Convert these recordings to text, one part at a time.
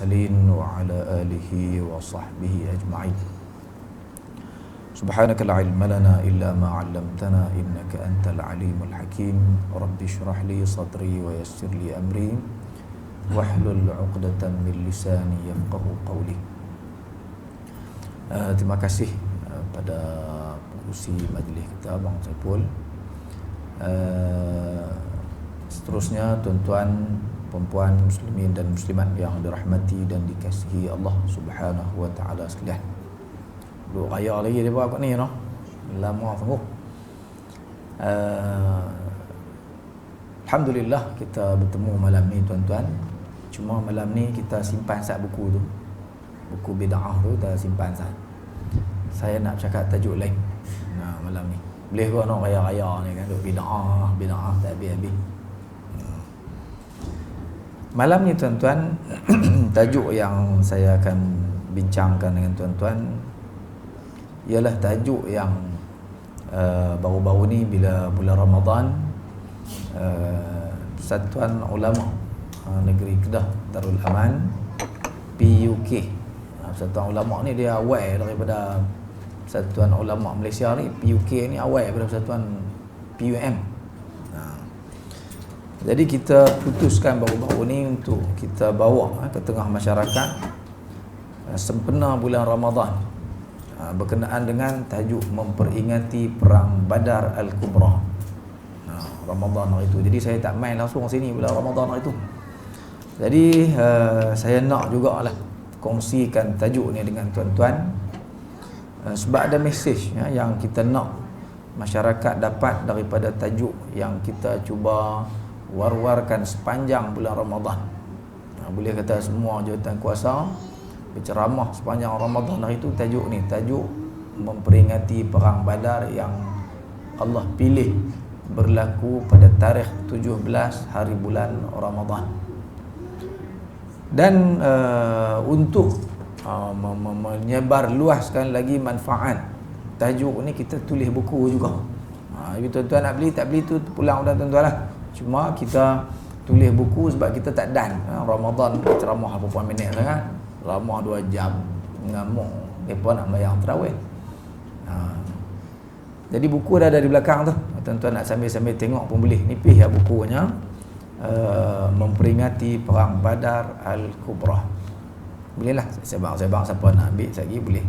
المرسلين وعلى آله وصحبه أجمعين. سبحانك لا علم لنا إلا ما علمتنا إنك أنت العليم الحكيم. رب اشرح لي صدري ويسر لي أمري واحلل عقدة من لساني يفقهوا قولي. Terima kasih pada pengurusi majlis kita Bang Saipul. Seterusnya tuan-tuan, perempuan muslimin dan muslimat yang dirahmati dan dikasihi Allah Subhanahu wa taala sekalian. Duk raya lagi depa aku ni noh. Lama sungguh. Alhamdulillah kita bertemu malam ni tuan-tuan. Cuma malam ni kita simpan sat buku tu. Buku bid'ah tu kita simpan sat. Saya nak cakap tajuk lain. Nah, malam ni. Boleh ke nak raya-raya ni kan duk bid'ah tak habis-habis. Malam ni tuan-tuan, tajuk yang saya akan bincangkan dengan tuan-tuan ialah tajuk yang baru-baru ni bila bulan Ramadan, Persatuan Ulama Negeri Kedah Darul Aman PUK, Persatuan Ulama ni dia awal daripada Persatuan Ulama Malaysia ni. PUK ni awal daripada Persatuan PUM. Jadi kita putuskan baru-baru ni untuk kita bawa ke tengah masyarakat sempena bulan Ramadan berkenaan dengan tajuk memperingati Perang Badar Al-Kubra. Ramadan hari itu. Jadi saya tak main langsung sini bulan Ramadan hari itu. Jadi saya nak jugalah kongsikan tajuk ni dengan tuan-tuan sebab ada mesej yang kita nak masyarakat dapat daripada tajuk yang kita cuba war-warkan sepanjang bulan Ramadan. Boleh kata semua jawatan kuasa berceramah sepanjang Ramadan hari itu tajuk ni, tajuk memperingati Perang Badar yang Allah pilih berlaku pada tarikh 17 hari bulan Ramadan. Dan untuk menyebar luaskan lagi manfaat tajuk ni, kita tulis buku juga. Jadi tuan-tuan nak beli tak beli tu pulang dah tuan-tuan lah. Cuma kita tulis buku sebab kita tak dan Ramadan ceramah berapa minit sangat, lama 2 jam ngamuk depa nak bayar tarawih. Jadi buku dah ada di belakang tu, tuan-tuan nak sambil-sambil tengok pun boleh. Nipis ya bukunya, memperingati Perang Badar Al-Kubra. Bolehlah sebang-sebang siapa nak ambil lagi boleh,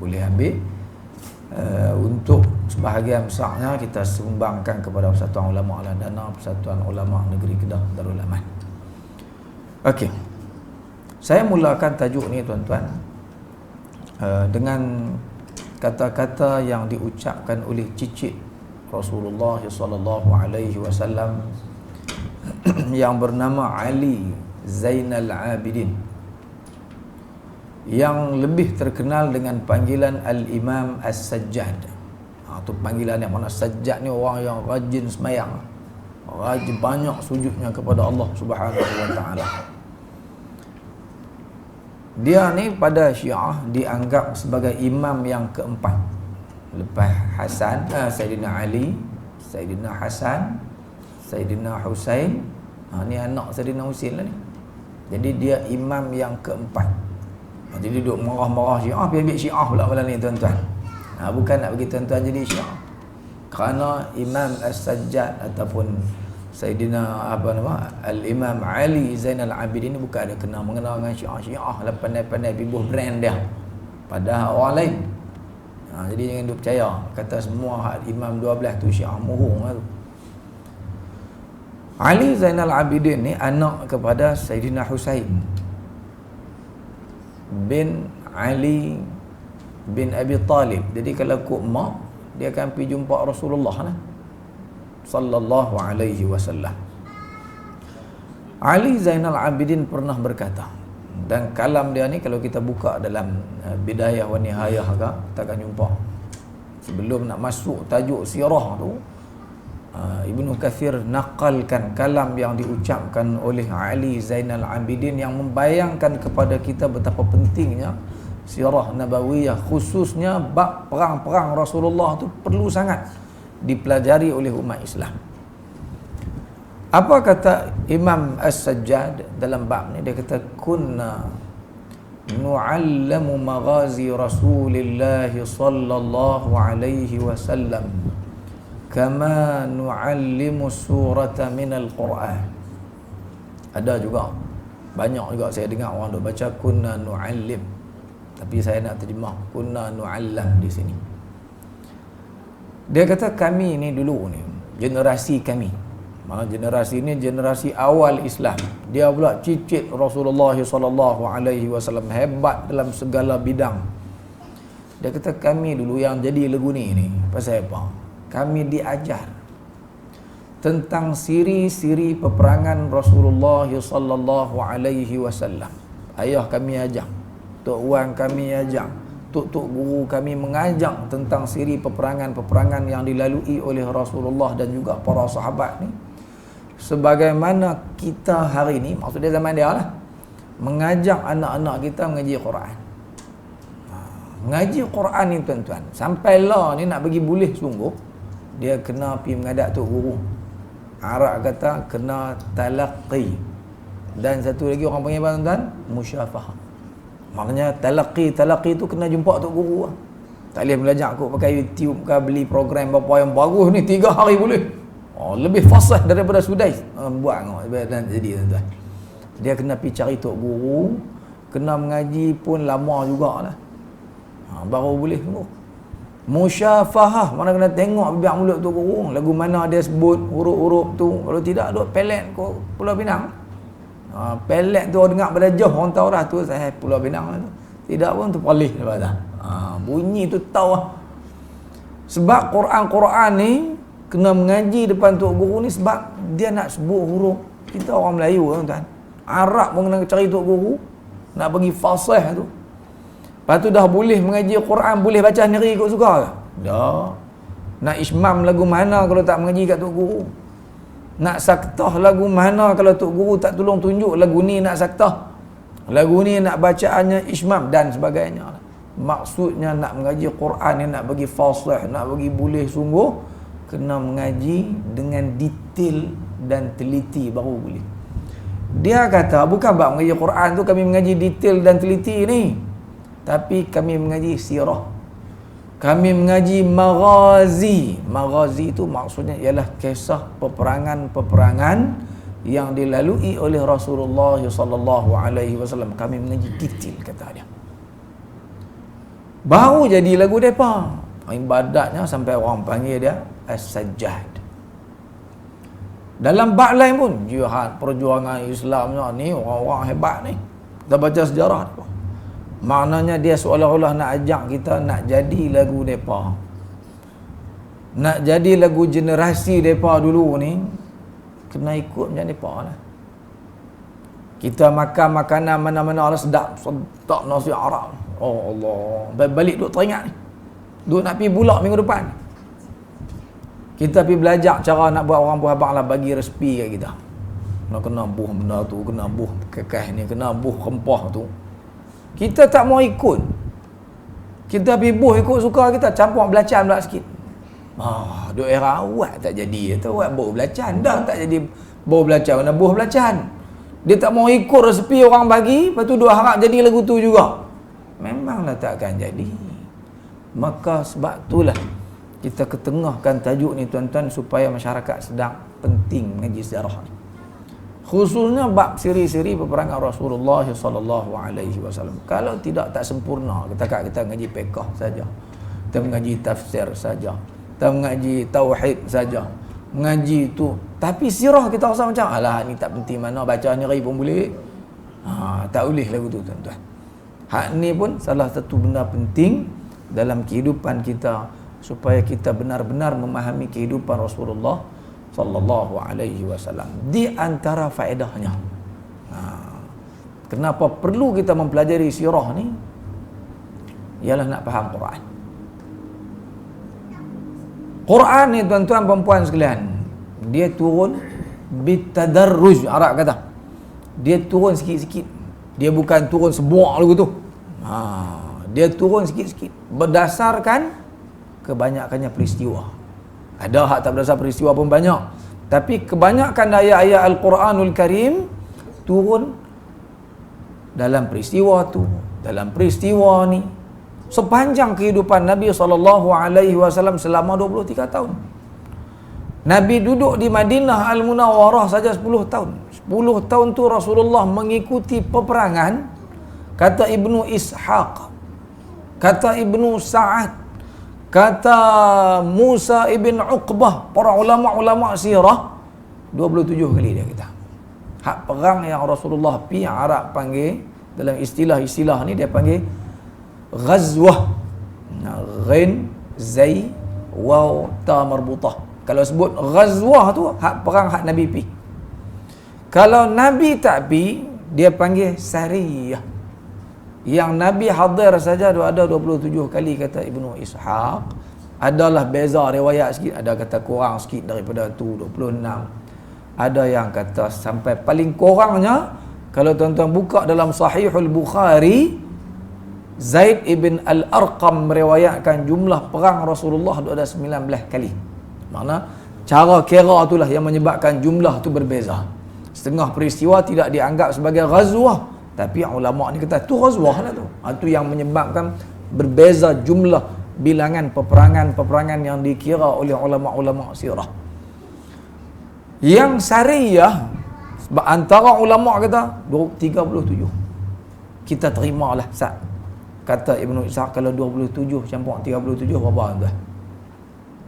boleh ambil. Untuk sebahagian besarnya kita sumbangkan kepada Persatuan Ulama ala dana Persatuan Ulama Negeri Kedah Darul Aman. Okey. Saya mulakan tajuk ni tuan-tuan dengan kata-kata yang diucapkan oleh cicit Rasulullah sallallahu alaihi wasallam yang bernama Ali Zainal Abidin, yang lebih terkenal dengan panggilan Al-Imam As-Sajjad. Itu panggilan yang mana Sajjad ni orang yang rajin sembahyang, rajin banyak sujudnya kepada Allah Subhanahu wa taala. Dia ni pada Syiah dianggap sebagai imam yang keempat lepas Hasan, Sayyidina Ali, Sayyidina Hasan, Sayyidina Husain. Ni anak Sayyidina Husain lah ni. Jadi dia imam yang keempat. Jadi duduk marah-marah Syiah, pergi ambil Syiah pula malam ni tuan-tuan. Bukan nak bagi tuan-tuan jadi Syiah. Kerana Imam As-Sajjad ataupun Sayyidina Al-Imam Ali Zainal Abidin ni bukan ada kena mengenal dengan Syiah lah, pandai-pandai pibuh brand dia pada orang lain. Jadi jangan duk percaya kata semua Imam 12 tu Syiah, mohong lah tu. Ali Zainal Abidin ni anak kepada Sayyidina Husain bin Ali bin Abi Talib. Jadi kalau kok mak, dia akan pergi jumpa Rasulullah lah sallallahu alaihi wasallam. Ali Zainal Abidin pernah berkata, dan kalam dia ni kalau kita buka dalam Bidayah wa Nihayah kita akan jumpa. Sebelum nak masuk tajuk sirah tu, Ibnu Katsir nakalkan kalam yang diucapkan oleh Ali Zainal Abidin yang membayangkan kepada kita betapa pentingnya sirah nabawiyah, khususnya bab perang-perang Rasulullah tu perlu sangat dipelajari oleh umat Islam. Apa kata Imam As-Sajjad dalam bab ni? Dia kata kunna nu'allamu maghazi Rasulillah sallallahu alaihi wasallam kama nu'allimu surata minal Quran. Ada juga, banyak juga saya dengar orang duk baca kunna nu'allim, tapi saya nak terjemah kunna nu'allam di sini. Dia kata kami ni dulu ni, generasi kami, generasi ini generasi awal Islam. Dia pula cicit Rasulullah sallallahu alaihi wasallam, hebat dalam segala bidang. Dia kata kami dulu yang jadi lagu ni pasal apa? Kami diajar tentang siri-siri peperangan Rasulullah sallallahu alaihi wasallam. Ayah kami ajar, tok wan kami ajar, tok guru kami mengajar tentang siri peperangan-peperangan yang dilalui oleh Rasulullah dan juga para sahabat ni. Sebagaimana kita hari ni, maksudnya zaman dia lah, mengajak anak-anak kita mengaji Quran. Mengaji Quran ni tuan-tuan, sampailah ni nak bagi boleh sungguh, dia kena pergi menghadap tok guru. Arab kata kena talaqi. Dan satu lagi orang panggil apa tuan-tuan? Musyafahah. Maknanya talaqi tu kena jumpa tok guru lah. Tak boleh belajar kot pakai YouTube ke, beli program apa yang bagus ni 3 hari boleh. Lebih fasih daripada Sudais. Buat dan jadi tuan-tuan. Dia kena pergi cari tok guru, kena mengaji pun lama jugalah. Baru boleh semua. Musyafahah, mana kena tengok bibir mulut tok guru, lagu mana dia sebut huruf-huruf tu. Kalau tidak duk pelet kau Pulau Pinang. Pelet tu orang dengar pada jauh, orang tahu dah tu saya Pulau Pinang tu. Tidak pun tu polih lepas dah. Bunyi tu tahu lah. Sebab Quran ni kena mengaji depan tok guru ni sebab dia nak sebut huruf. Kita orang Melayu tuan-tuan. Arab pun kena cari tok guru nak bagi fasih tu. Lepas tu dah boleh mengaji Quran, boleh baca sendiri ikut suka ke? Dah. Nak ismam lagu mana kalau tak mengaji kat tok guru? Nak saktah lagu mana kalau tok guru tak tolong tunjuk lagu ni nak saktah, lagu ni nak bacaannya ismam dan sebagainya. Maksudnya nak mengaji Quran ni nak bagi fasih, nak bagi boleh sungguh, kena mengaji dengan detail dan teliti baru boleh. Dia kata bukan bab mengaji Quran tu kami mengaji detail dan teliti ni, tapi kami mengaji sirah, kami mengaji maghazi. Maghazi itu maksudnya ialah kisah peperangan-peperangan yang dilalui oleh Rasulullah sallallahu alaihi wasallam. Kami mengaji detail kata dia. Baru jadi lagu depa. Ibadatnya sampai orang panggil dia As-Sajjad. Dalam bab lain pun jihad perjuangan Islamnya ni orang-orang hebat ni. Kita baca sejarah dia. Maknanya dia seolah-olah nak ajak kita nak jadi lagu mereka, nak jadi lagu generasi mereka dulu ni, kena ikut macam mereka lah. Kita makan makanan mana-mana lah sedap nasi Arab. Oh Allah, balik duk teringat ni, duk nak pergi bulak minggu depan. Kita pergi belajar cara nak buat orang buah abang lah, bagi resipi kat kita. Kena buh benda tu, kena buh kekeh ni, kena buh rempah tu. Kita tak mau ikut. Kita pergi buh ikut suka kita, campur belacan pula sikit. Duk era awal tak jadi. Itu buat buh belacan. Dah tak jadi buh belacan, mana buh belacan. Dia tak mau ikut resepi orang bagi, lepas tu duk harap jadi lagu tu juga. Memanglah tak akan jadi. Maka sebab itulah kita ketengahkan tajuk ni tuan-tuan, supaya masyarakat sedang penting mengaji sejarah ni. Khususnya bab siri-siri peperangan Rasulullah sallallahu alaihi wasallam. Kalau tidak tak sempurna. Kita mengaji fiqh saja. Kita mengaji tafsir saja. Kita mengaji tauhid saja. Mengaji tu, tapi sirah kita rasa macam alah ni tak penting, mana baca ni pun boleh. Tak boleh lagu tu tuan-tuan. Hak ni pun salah satu benda penting dalam kehidupan kita, supaya kita benar-benar memahami kehidupan Rasulullah sallallahu alaihi wasallam. Di antara faedahnya, kenapa perlu kita mempelajari sirah ni, ialah nak faham Quran. Quran ni tuan-tuan perempuan sekalian, dia turun bitadarruj, Arab kata. Dia turun sikit-sikit. Dia bukan turun sebuah lagu tu. Dia turun sikit-sikit berdasarkan kebanyakannya peristiwa. Ada hak tak berdasar peristiwa pun banyak, Tapi kebanyakan ayat-ayat Al-Quranul Karim turun dalam peristiwa tu, dalam peristiwa ni, sepanjang kehidupan Nabi SAW selama 23 tahun. Nabi duduk di Madinah Al-Munawwarah saja 10 tahun. 10 tahun tu Rasulullah mengikuti peperangan, kata Ibnu Ishaq, kata Ibnu Sa'ad, kata Musa ibn Uqbah, para ulama-ulama sirah, 27 kali dia kata. Hak perang yang Rasulullah pi, Arab panggil, dalam istilah-istilah ni dia panggil ghazwah. Ghain, zai, waw, ta marbutah. Kalau sebut ghazwah tu hak perang hak Nabi pi. Kalau Nabi tak pi, dia panggil sariyah. Yang Nabi hadir saja ada 27 kali, kata Ibnu Ishaq. Adalah beza riwayat sikit, ada kata kurang sikit daripada tu, 26. Ada yang kata sampai paling kurangnya, kalau tuan-tuan buka dalam Sahihul Bukhari, Zaid ibn Al-Arqam meriwayatkan jumlah perang Rasulullah ada 19 kali. Makna cara kira itulah yang menyebabkan jumlah tu berbeza. Setengah peristiwa tidak dianggap sebagai ghazwah, tapi ulama ni kata tu ghazwah lah tu. Itu yang menyebabkan berbeza jumlah bilangan peperangan-peperangan yang dikira oleh ulama-ulama sirah. Yang sariyah, sebab antara ulama kata 37. Kita terimalah sat. Kata Ibnu Ishaq, kalau 27 campur 37 berapa tuan?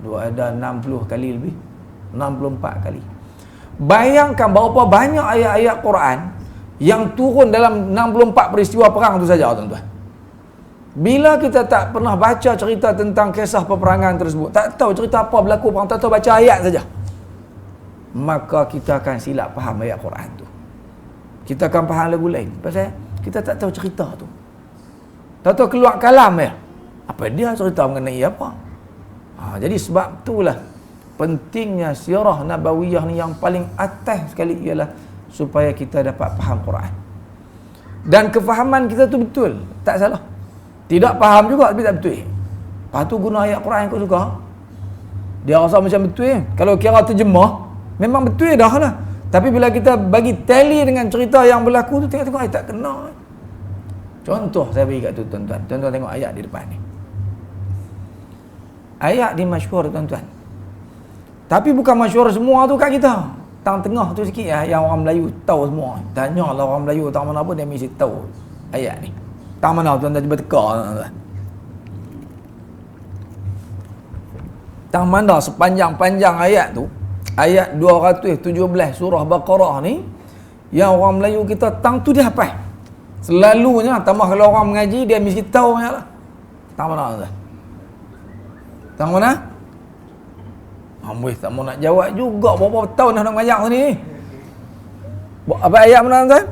Dua ada 60 kali lebih, 64 kali. Bayangkan berapa banyak ayat-ayat Quran yang turun dalam 64 peristiwa perang tu saja tuan-tuan. Bila kita tak pernah baca cerita tentang kisah peperangan tersebut, tak tahu cerita apa berlaku perang, tak tahu baca ayat saja, maka kita akan silap faham ayat Quran tu. Kita akan faham lagu lain, pasal kita tak tahu cerita tu. Tak tahu keluar kalam ya. Apa dia cerita mengenai apa? Jadi sebab itulah pentingnya sirah nabawiyah ni yang paling atas sekali ialah supaya kita dapat faham Quran. Dan kefahaman kita tu betul, tak salah. Tidak faham juga tapi tak betul. Lepas tu guna ayat Quran yang kau suka, dia rasa macam betul. Kalau kira terjemah, memang betul dah lah. Tapi bila kita bagi tally dengan cerita yang berlaku tu, tengok-tengok tak kena. Contoh saya bagi kat tu tuan-tuan. Tuan-tuan tengok ayat di depan ni. Ayat ni masyhur tuan-tuan. Tapi bukan masyhur semua tu kat kita. Tang tengah tu sikit ya, yang orang Melayu tahu semua. Tanyalah orang Melayu tang mana apa, dia mesti tahu ayat ni. Tang mana tuan-tuan cuba teka tuan-tuan. Tang mana sepanjang-panjang ayat tu, ayat 217 surah Baqarah ni, yang orang Melayu kita tang tu dia hafal. Selalunya tambah kalau orang mengaji dia mesti tahu lah. Tang mana tuan? Tang mana? Amboi tak mau nak jawab juga, berapa tahun dah nak mengajar sini. Apa ayat mana tuan?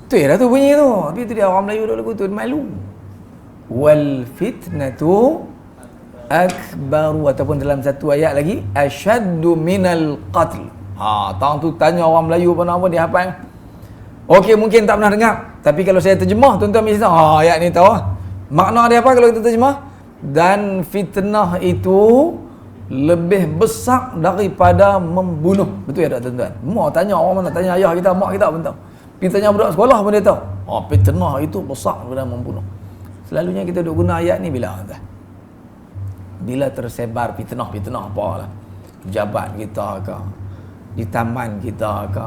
Tu lah tu bunyi tu. Tapi tu dia orang Melayu duk lagu tu malu. Wal fitnatu akbaru, ataupun dalam satu ayat lagi asyaddu minal qatl. Tang tu tanya orang Melayu apa dia hafal. Okey, mungkin tak pernah dengar, tapi kalau saya terjemah tuan-tuan mesti tahu. Ayat ni tahu. Makna dia apa kalau kita terjemah? Dan fitnah itu lebih besar daripada membunuh. Betul ya tak tuan-tuan? Mak tanya orang mana, tanya ayah kita, mak kita pun tahu. Kita tanya budak sekolah pun dia tahu. Fitnah itu besar daripada membunuh. Selalunya kita duk guna ayat ni bila tuan? Bila tersebar fitnah-fitnah apalah. Pejabat kita ke, di taman kita ke,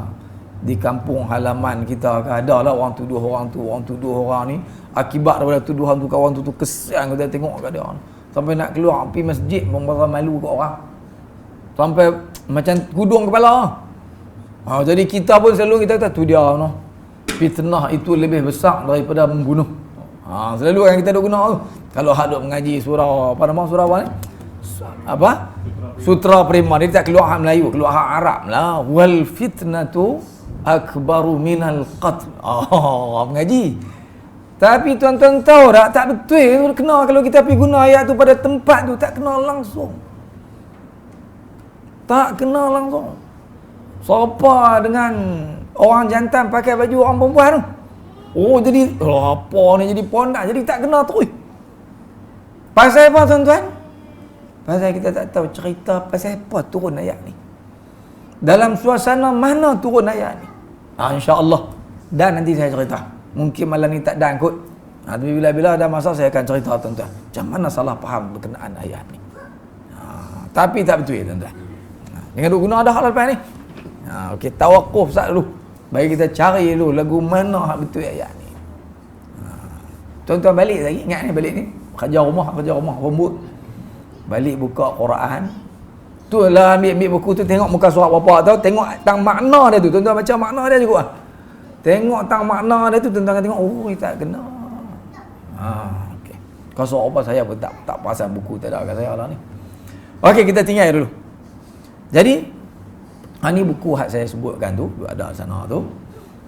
di kampung halaman kita ke, ada lah orang tuduh orang tu, orang tuduh orang ni, akibat daripada tuduhan tu kawan tu kesian kita tengok kat dia. Sampai nak keluar pergi masjid membawa malu kat orang. Sampai macam gudung kepala. Jadi kita pun selalu kita kata tu dia no. Fitnah itu lebih besar daripada membunuh. Selalu yang kita duk guna tu. Kalau hak duk mengaji surah apa nama surah apa ni? Apa? Sutra Prima, dia tak keluar hak Melayu, keluar hak Arab lah. Wal fitnatu akbaru minal qatl. Mengaji. Tapi tuan-tuan tahu tak betul kena kalau kita pergi guna ayat tu pada tempat tu, tak kena langsung. Tak kena langsung. Siapa dengan orang jantan pakai baju orang perempuan tu? Jadi apa ni jadi pondak, jadi tak kena tu. Pasal apa tuan-tuan? Pasal kita tak tahu cerita pasal apa turun ayat ni. Dalam suasana mana turun ayat ni. InsyaAllah. Dan nanti saya cerita. Mungkin malam ni tak dan kot. Tapi bila-bila ada masa saya akan cerita tuan-tuan. Macam mana salah faham berkenaan ayat ni. Tapi tak betul ya tuan-tuan. Dengan duk guna ada hal lepas ni. Okey, tawakuf sat dulu. Bagi kita cari dulu lagu mana hak betul ayat ni. Tuan-tuan balik lagi, ingat ni balik ni. Kerja rumah, rambut. Balik buka Quran. Tu lah ambil buku tu, tengok muka surat bapak tu, tengok tang makna dia tu. Tuan-tuan baca makna dia juga. Tengok tang makna dia tu, tuan-tuan akan tengok, oh tak kena. Okey. Kau surat apa saya pun tak perasan buku tak ada kat saya lah ni. Okey, kita tinggal dulu. Jadi ni buku hak saya sebutkan tu, ada sana tu.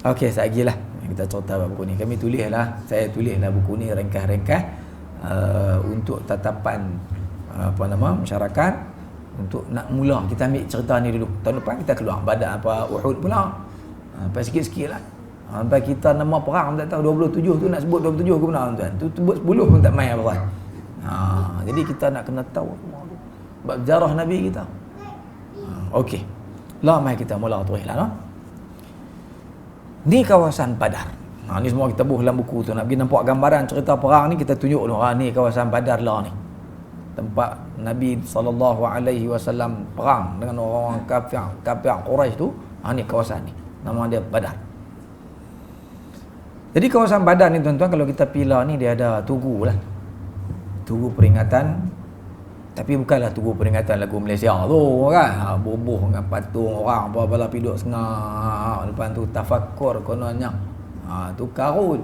Okey, lagi lah kita cerita buku ni. Kami tulislah, saya tulislah buku ni ringkas-ringkas untuk tatapan masyarakat, untuk nak mula kita ambil cerita ni dulu. Tahun depan kita keluar Badar apa Uhud pula. Sampai sikit-sikit lah. Sampai kita nama perang tak tahu 27 tu, nak sebut 27 ke benar tuan. Tu sebut 10 pun tak main apa kan. Jadi kita nak kena tahu bab jarah Nabi kita. Okey. Lah mai kita mula tulislah no. Ni kawasan Badar. Ni semua kita buh dalam buku tu. Nak pergi nampak gambaran cerita perang ni, kita tunjuk dulu. Ni kawasan Badar lah ni. Tempat Nabi SAW perang dengan orang-orang kafir Quraisy tu. Ni kawasan ni. Nama dia Badar. Jadi kawasan Badar ni tuan-tuan, kalau kita pilah ni dia ada tugu lah. Tugu peringatan. Tapi bukanlah tugu peringatan lagu Malaysia tu kan. Bubuh dengan patung orang apa-apa piduk sengah. Lepas tu tafakkur kononnya. Tu karut.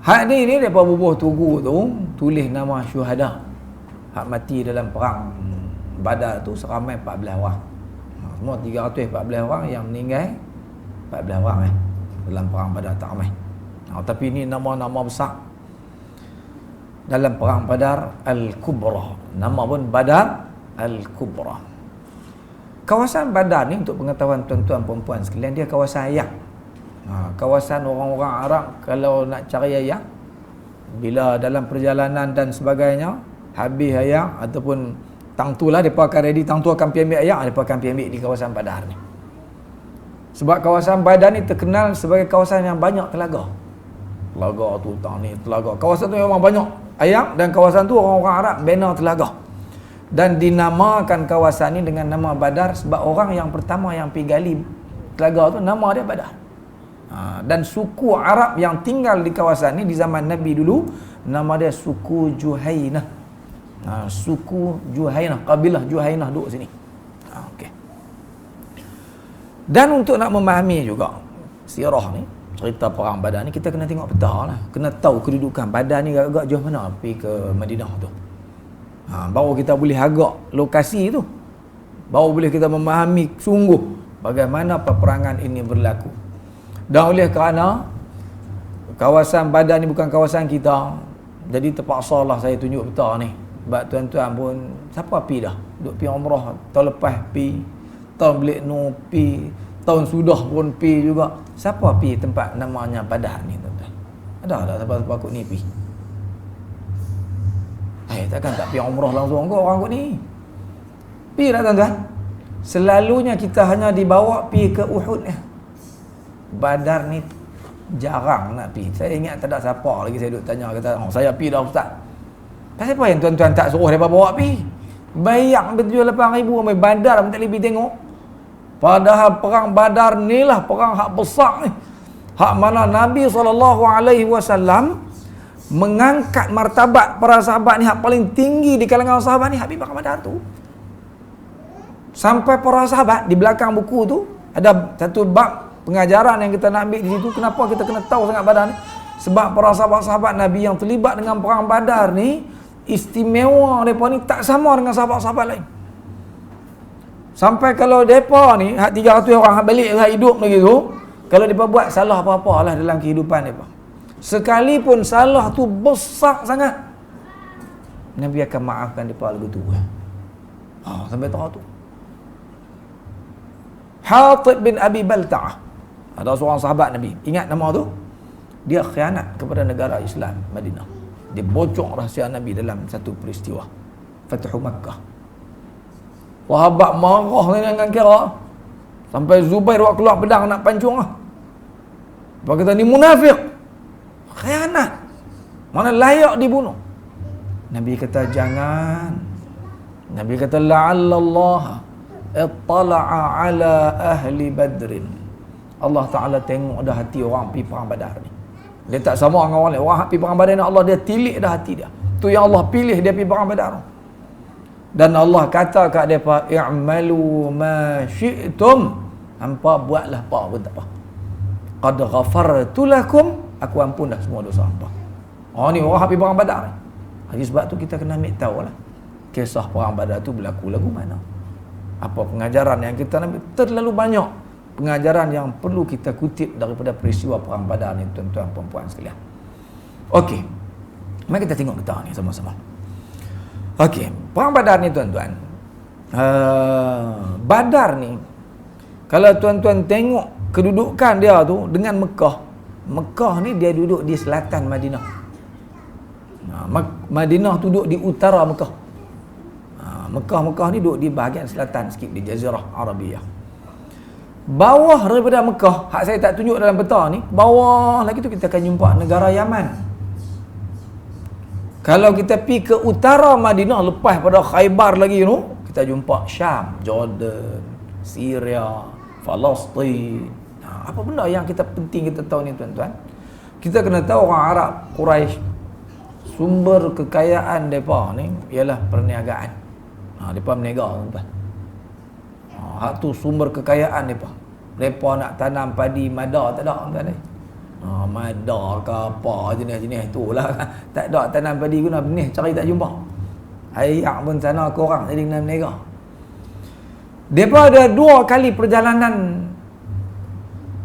Hak ni depa bubuh tugu tu tulis nama syuhada. Hak mati dalam perang Badar tu seramai 14 orang. Semua 314 orang, yang meninggal 14 orang dalam perang Badar tak ramai. Tapi ni nama-nama besar dalam perang Badar Al-Kubra. Nama pun Badar Al-Kubra. Kawasan Badar ni, untuk pengetahuan tuan-tuan perempuan sekalian, dia kawasan ayak. Kawasan orang-orang Arab kalau nak cari ayak, bila dalam perjalanan dan sebagainya habis ayak ataupun tang tu lah, mereka akan ready, tang tu akan pergi ambil ayak, mereka akan pergi ambil di kawasan Badar ni. Sebab kawasan Badar ni terkenal sebagai kawasan yang banyak telaga. Telaga tu, tang ni, telaga. Kawasan tu memang banyak ayak, dan kawasan tu orang-orang Arab bina telaga. Dan dinamakan kawasan ni dengan nama Badar sebab orang yang pertama yang pergi gali telaga tu nama dia Badar. Dan suku Arab yang tinggal di kawasan ni di zaman Nabi dulu, nama dia suku Juhainah. Suku Juhainah, kabilah Juhainah duduk sini. Okey. Dan untuk nak memahami juga sirah ni, cerita perang Badar ni, kita kena tengok peta lah. Kena tahu kedudukan Badar ni agak jauh mana pergi ke Madinah tu. Baru kita boleh agak lokasi tu. Baru boleh kita memahami sungguh bagaimana peperangan ini berlaku. Dan oleh kerana kawasan Badar ni bukan kawasan kita, jadi terpaksa lah saya tunjuk peta ni. Sebab tuan-tuan pun, siapa pergi dah? Duk pergi umrah tahun lepas pergi, tahun belik nu pergi, tahun sudah pun pergi juga. Siapa pergi tempat namanya Badar ni tuan-tuan? Ada siapa-siapa kot ni pergi? Takkan tak pergi umrah langsung kot orang kot ni. Pergi tak tuan-tuan? Selalunya kita hanya dibawa pergi ke Uhud. Badar ni jarang nak pergi. Saya ingat tak ada siapa lagi saya duk tanya, kata, saya pergi dah ustaz. Pasal apa yang tuan-tuan tak suruh mereka bawa pergi? Bayang bertujuh 8,000 sampai Badar pun tak boleh pergi tengok. Padahal perang Badar ni lah perang hak besar ni. Hak mana Nabi SAW mengangkat martabat para sahabat ni, hak paling tinggi di kalangan sahabat ni, Habib perang Badar tu. Sampai para sahabat, di belakang buku tu ada satu bab pengajaran yang kita nak ambil di situ. Kenapa kita kena tahu sangat Badar ni? Sebab para sahabat-sahabat Nabi yang terlibat dengan perang Badar ni, istimewa mereka ni tak sama dengan sahabat-sahabat lain. Sampai kalau mereka ni, hak 300 orang hak balik, hak hidup lagi tu, kalau mereka buat salah apa-apa lah dalam kehidupan mereka, sekalipun salah tu besar sangat, Nabi akan maafkan mereka lagu tu. Sampai tahu tu. Hatib bin Abi Balta'ah, ada seorang sahabat Nabi, ingat nama tu? Dia khianat kepada negara Islam Madinah. Dia bocor rahsia Nabi dalam satu peristiwa. Fathu Makkah. Sahabat marah dengan kira. Sampai Zubair buat keluar pedang nak pancung lah. Dia kata ni munafik. Khianat. Mana layak dibunuh. Nabi kata jangan. Nabi kata la'allallah ittala'a ala ahli badrin. Allah Ta'ala tengok dah hati orang pergi perang Badar ni. Dia tak sama dengan orang lain. Orang pergi perang Badar ni Allah dia tilik dah hati dia. Tu yang Allah pilih dia pergi perang Badar. Dan Allah kata kat mereka, i'malu ma syi'tum. Hampa buatlah apa pun tak apa. Qad ghafartu lakum, aku ampun dah semua dosa hampa. Oh ni orang pergi perang Badar ni. Jadi sebab tu kita kena ambil tahu lah kisah perang Badar tu berlaku lagu mana. Apa pengajaran yang kita ambil. Terlalu banyak pengajaran yang perlu kita kutip daripada peristiwa perang Badar ni, tuan-tuan puan-puan sekalian. Okey, mari kita tengok kita ni sama-sama. Okey, perang Badar ni tuan-tuan, Badar ni kalau tuan-tuan tengok kedudukan dia tu dengan Mekah. Mekah ni dia duduk di selatan Madinah. Madinah tu duduk di utara Mekah. Mekah ni duduk di bahagian selatan sikit, di Jazirah Arabiyah. Bawah daripada Mekah, hak saya tak tunjuk dalam peta ni, bawah lagi tu kita akan jumpa negara Yaman. Kalau kita pergi ke utara Madinah, lepas pada Khaybar lagi tu, kita jumpa Syam, Jordan, Syria, Palestin. Apa benda yang kita penting kita tahu ni tuan-tuan? Kita kena tahu orang Arab, Quraisy, sumber kekayaan mereka ni ialah perniagaan. Mereka berniaga tuan-tuan. Hak tu sumber kekayaan mereka. Mereka nak tanam padi mada tak ada tuan-tuan. Mada ke apa jenis-jenis tu lah. Tak ada tanam padi guna benih cari tak jumpa. Ayak pun sana korang jadi kena berniaga. Mereka ada 2 kali perjalanan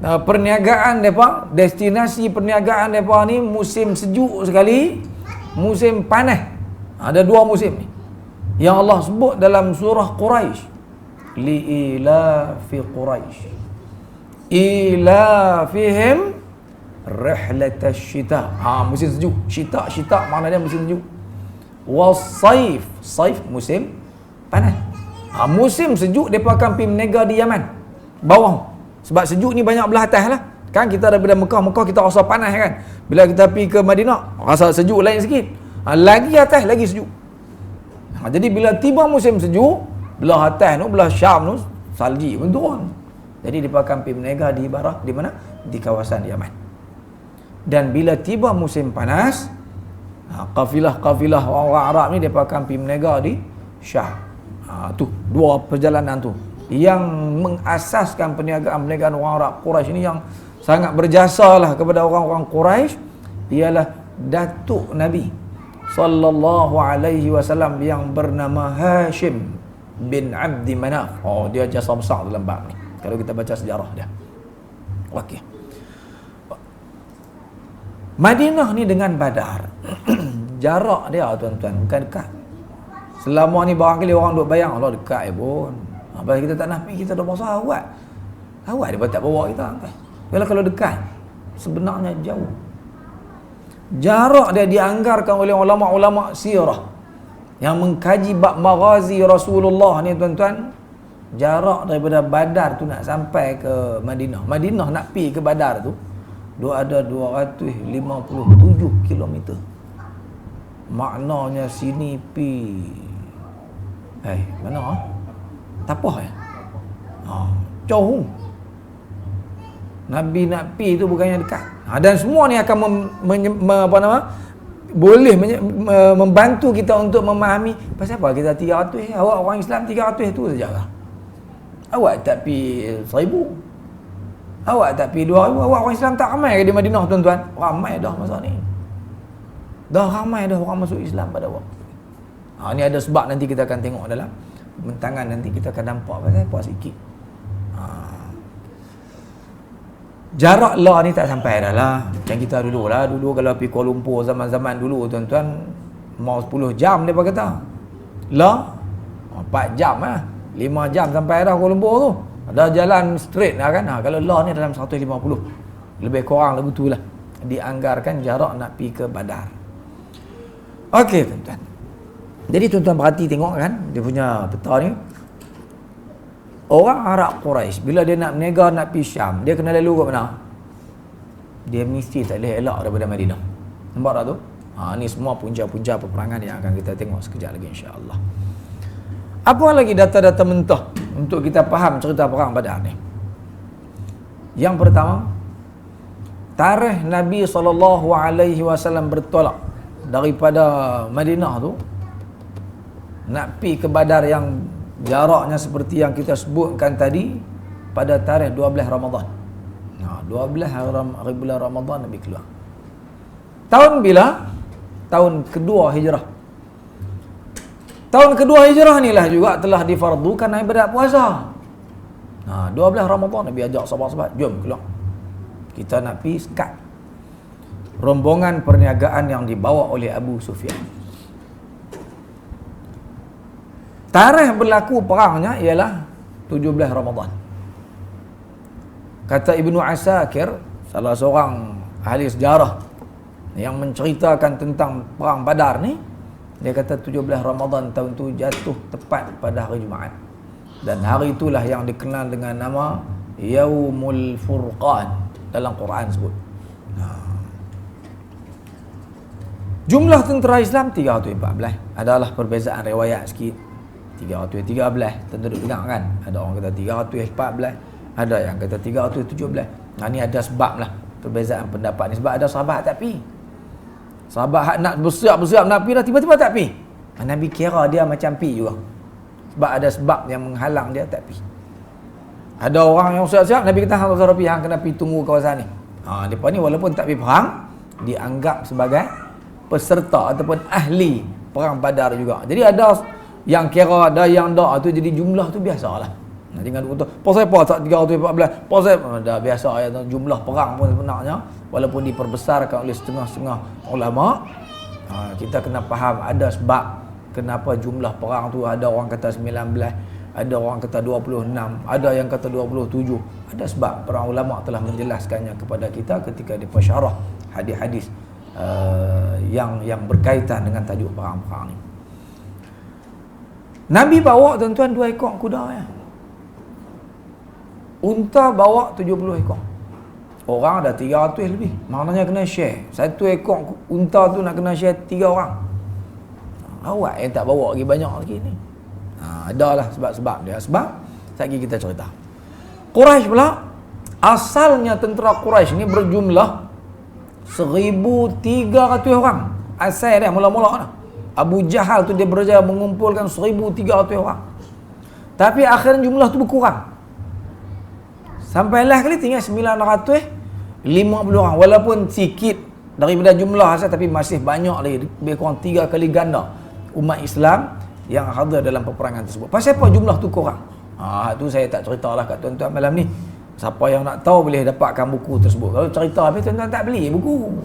perniagaan mereka. Destinasi perniagaan mereka ni musim sejuk sekali, musim panas. Ada 2 musim ni yang Allah sebut dalam surah Quraisy. Li'ilafi Quraisy ilafihim rihlatash syita. Musim sejuk. Syita maknanya musim sejuk. Wasaif, saif musim panas. Musim sejuk depa akan pergi berniaga di Yaman bawah. Sebab sejuk ni banyak belah atas lah. Kan kita daripada Mekah kita rasa panas kan. Bila kita pergi ke Madinah rasa sejuk lain sikit. Lagi atas lagi sejuk. Jadi bila tiba musim sejuk, belah atas tu, belah Syam tu, salji pun turun. Jadi dia akan pergi berniaga di Ibarah, di mana? Di kawasan Yaman. Dan bila tiba musim panas, kafilah-kafilah orang Arab ni dia akan pergi berniaga di Syam. Tu 2 perjalanan tu yang mengasaskan perniagaan orang Arab Quraisy ni yang sangat berjasalah kepada orang-orang Quraisy ialah datuk Nabi sallallahu alaihi wasallam yang bernama Hashim bin Abdi Manaf. Dia jasa besar dalam bab ni kalau kita baca sejarah dia. Okey. Madinah ni dengan Badar jarak dia tuan-tuan bukan dekat. Selama ni barangkali orang duk bayang Allah dekat pun. Apa kita tak nak pergi, kita dah bahasa awak. Awak dia tak bawa kita. Kalau dekat sebenarnya jauh. Jarak dia dianggarkan oleh ulama-ulama sirah yang mengkaji bab maghazi Rasulullah ni tuan-tuan. Jarak daripada Badar tu nak sampai ke Madinah. Madinah nak pergi ke Badar tu ada 257 km. Maknanya sini pi mana Tapah ya? Jauh. Nabi nak pi tu bukannya dekat. Dan semua ni akan boleh membantu kita untuk memahami pasal apa kita 300. Awak orang Islam 300 tu sajalah. Awak tak pi 1000. Awak tak pi 2000. Awak orang Islam tak ramai ke di Madinah tuan-tuan? Ramai dah masa ni. Dah ramai dah orang masuk Islam pada waktu. Ni ada sebab nanti kita akan tengok dalam bentangan nanti kita akan nampak pasal apa sikit. Jarak lah ni tak sampai dah lah. Macam kita dulu lah. Dulu kalau pergi Kuala Lumpur zaman-zaman dulu tuan-tuan, mau 10 jam dia kata. Lah 4 jam lah. 5 jam sampai dah Kuala Lumpur tu. Ada jalan straight lah kan. Kalau lah ni dalam 150. Lebih kurang lah betul lah. Dianggarkan jarak nak pergi ke Badar. Okey tuan-tuan. Jadi tuan-tuan perhati tengok kan, dia punya peta ni. Orang Arab Quraisy bila dia nak berniaga nak pergi Syam, dia kena lalu ke mana? Dia mesti tak boleh elak daripada Madinah. Nampak tak tu? Ni semua punca-punca peperangan yang akan kita tengok sekejap lagi insya-Allah. Apa lagi data-data mentah untuk kita faham cerita perang Badar ni? Yang pertama, tarikh Nabi SAW bertolak daripada Madinah tu nak pergi ke Badar yang jaraknya seperti yang kita sebutkan tadi pada tarikh 12 Ramadan. 12 hari bulan Ramadan Nabi keluar. Tahun bila? Tahun kedua Hijrah. Tahun kedua Hijrah ni lah juga telah difardukan ibadat puasa. 12 Ramadan Nabi ajak sahabat-sahabat, jom keluar. Kita nak pergi sekat rombongan perniagaan yang dibawa oleh Abu Sufyan. Tarikh berlaku perangnya ialah 17 Ramadan. Kata Ibnu Asakir, salah seorang ahli sejarah yang menceritakan tentang perang Badar ni, dia kata 17 Ramadan tahun tu jatuh tepat pada hari Jumaat. Dan hari itulah yang dikenal dengan nama Yaumul Furqan dalam Quran sebut. Jumlah tentera Islam 314. Adalah perbezaan riwayat sikit. 313 tentu duk dengar kan. Ada orang kata 314, ada yang kata 317. Ni ada sebab lah perbezaan pendapat ni. Sebab ada sahabat tak pi. Sahabat nak bersiap-bersiap nak pi dah, tiba-tiba tak pi. Nabi kira dia macam pi juga. Sebab ada sebab yang menghalang dia tak pi. Ada orang yang siap-siap, Nabi kata hang tak pi, hang kena pi tunggu kawasan ni. Depa ni walaupun tak pi perang, dianggap sebagai peserta ataupun ahli perang Badar juga. Jadi ada yang kira, ada yang tak, tu jadi jumlah tu biasalah. Jangan betul. Pasal apa tak 314? Pasal dah biasa ya, jumlah perang pun sebenarnya walaupun diperbesarkan oleh setengah-setengah ulama, kita kena faham ada sebab kenapa jumlah perang tu. Ada orang kata 19, ada orang kata 26, ada yang kata 27. Ada sebab para ulama telah menjelaskannya kepada kita ketika disyarah hadis-hadis yang berkaitan dengan tajuk perang-perang ni. Nabi bawa tuan-tuan 2 ekor kuda ya. Unta bawa 70 ekor. Orang ada 300 lebih. Maknanya kena share. 1 ekor unta tu nak kena share 3 orang. Awak yang tak bawa lagi banyak lagi ni. Adalah sebab-sebab dia. Sebab lagi kita cerita. Quraisy pula, asalnya tentera Quraisy ni berjumlah 1,300 orang. Asal dia mula-mula dah. Abu Jahal tu dia berjaya mengumpulkan 1,300 orang. Tapi akhirnya jumlah tu berkurang. Sampailah kali tinggal 950 orang. Walaupun sikit daripada jumlah asal, tapi masih banyak lagi. Lebih kurang 3 kali ganda umat Islam yang hadir dalam peperangan tersebut. Pasal apa jumlah tu kurang? Tu saya tak ceritalah kat tuan-tuan malam ni. Siapa yang nak tahu boleh dapatkan buku tersebut. Kalau cerita habis tuan-tuan tak beli buku.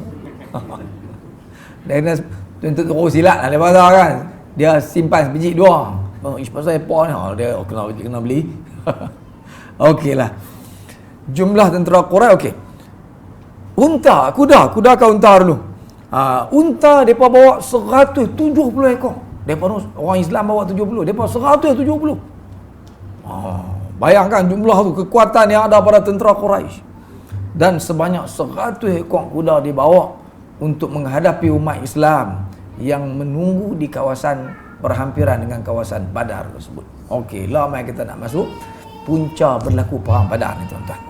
Dan tuan-tuan terus silat lah dia pasal kan. Dia simpan sebiji 2. Pasal apa ni? Dia kena beli. Okeylah. Jumlah tentera Quraisy okey. Unta, kuda ke unta dulu. Unta depa bawa 170 ekor. Depa orang Islam bawa 70, depa 170. Bayangkan jumlah tu, kekuatan yang ada pada tentera Quraisy. Dan sebanyak 100 ekor kuda dibawa untuk menghadapi umat Islam yang menunggu di kawasan berhampiran dengan kawasan Badar tersebut. Okey, lama kita nak masuk punca berlaku perang Badar ni tuan-tuan.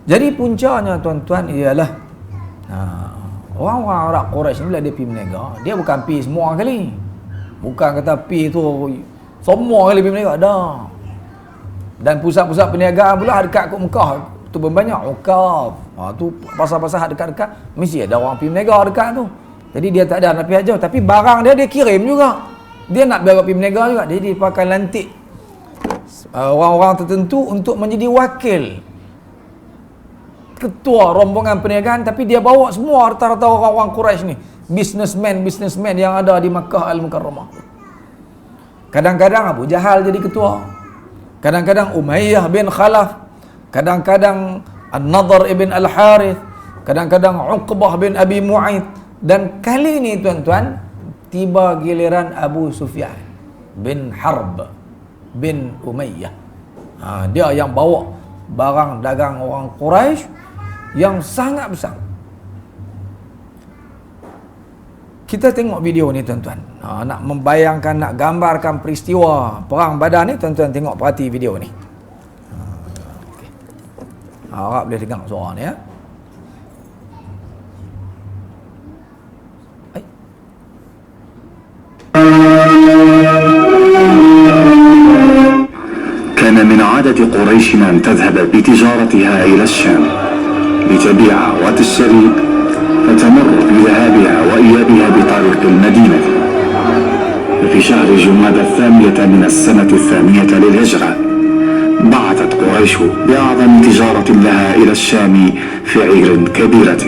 Jadi puncanya tuan-tuan ialah orang-orang Arab Quraisy bila dia pergi berniaga, dia bukan pergi semua kali. Bukan kata pergi tu semua kali pergi berniaga, dah. Dan pusat-pusat perniagaan pula dekat kat Mekah tu pun banyak. Uqaf. Tu pasar-pasar dekat-dekat mesti ada orang pergi berniaga dekat tu. Jadi dia tak ada nak pergi jauh, tapi barang dia kirim juga. Dia nak biar pergi berniaga juga. Jadi dia pakai lantik orang-orang tertentu untuk menjadi wakil ketua rombongan perniagaan, tapi dia bawa semua rata-rata orang-orang Quraisy ni, businessman yang ada di Makkah Al-Mukarramah. Kadang-kadang Abu Jahal jadi ketua, kadang-kadang Umayyah bin Khalaf, kadang-kadang An-Nadhr ibn Al-Harith, kadang-kadang Uqbah bin Abi Mu'aid. Dan kali ni tuan-tuan, tiba giliran Abu Sufyan bin Harb bin Umayyah. Dia yang bawa barang dagang orang Quraisy yang sangat besar. Kita tengok video ni tuan-tuan. Nak membayangkan, nak gambarkan peristiwa perang Badar ni, tuan-tuan tengok, perhati video ni. Okay. Harap boleh dengar suara ni ya. كان من عادة قريش أن تذهب بتجارتها إلى الشام لتبيع وتشتري، فتمر بذهابها وإيابها بطريق المدينة. في شهر جمادى الثانية من السنة الثانية للهجرة بعثت قريش بأعظم تجارة لها إلى الشام في عير كبيرة.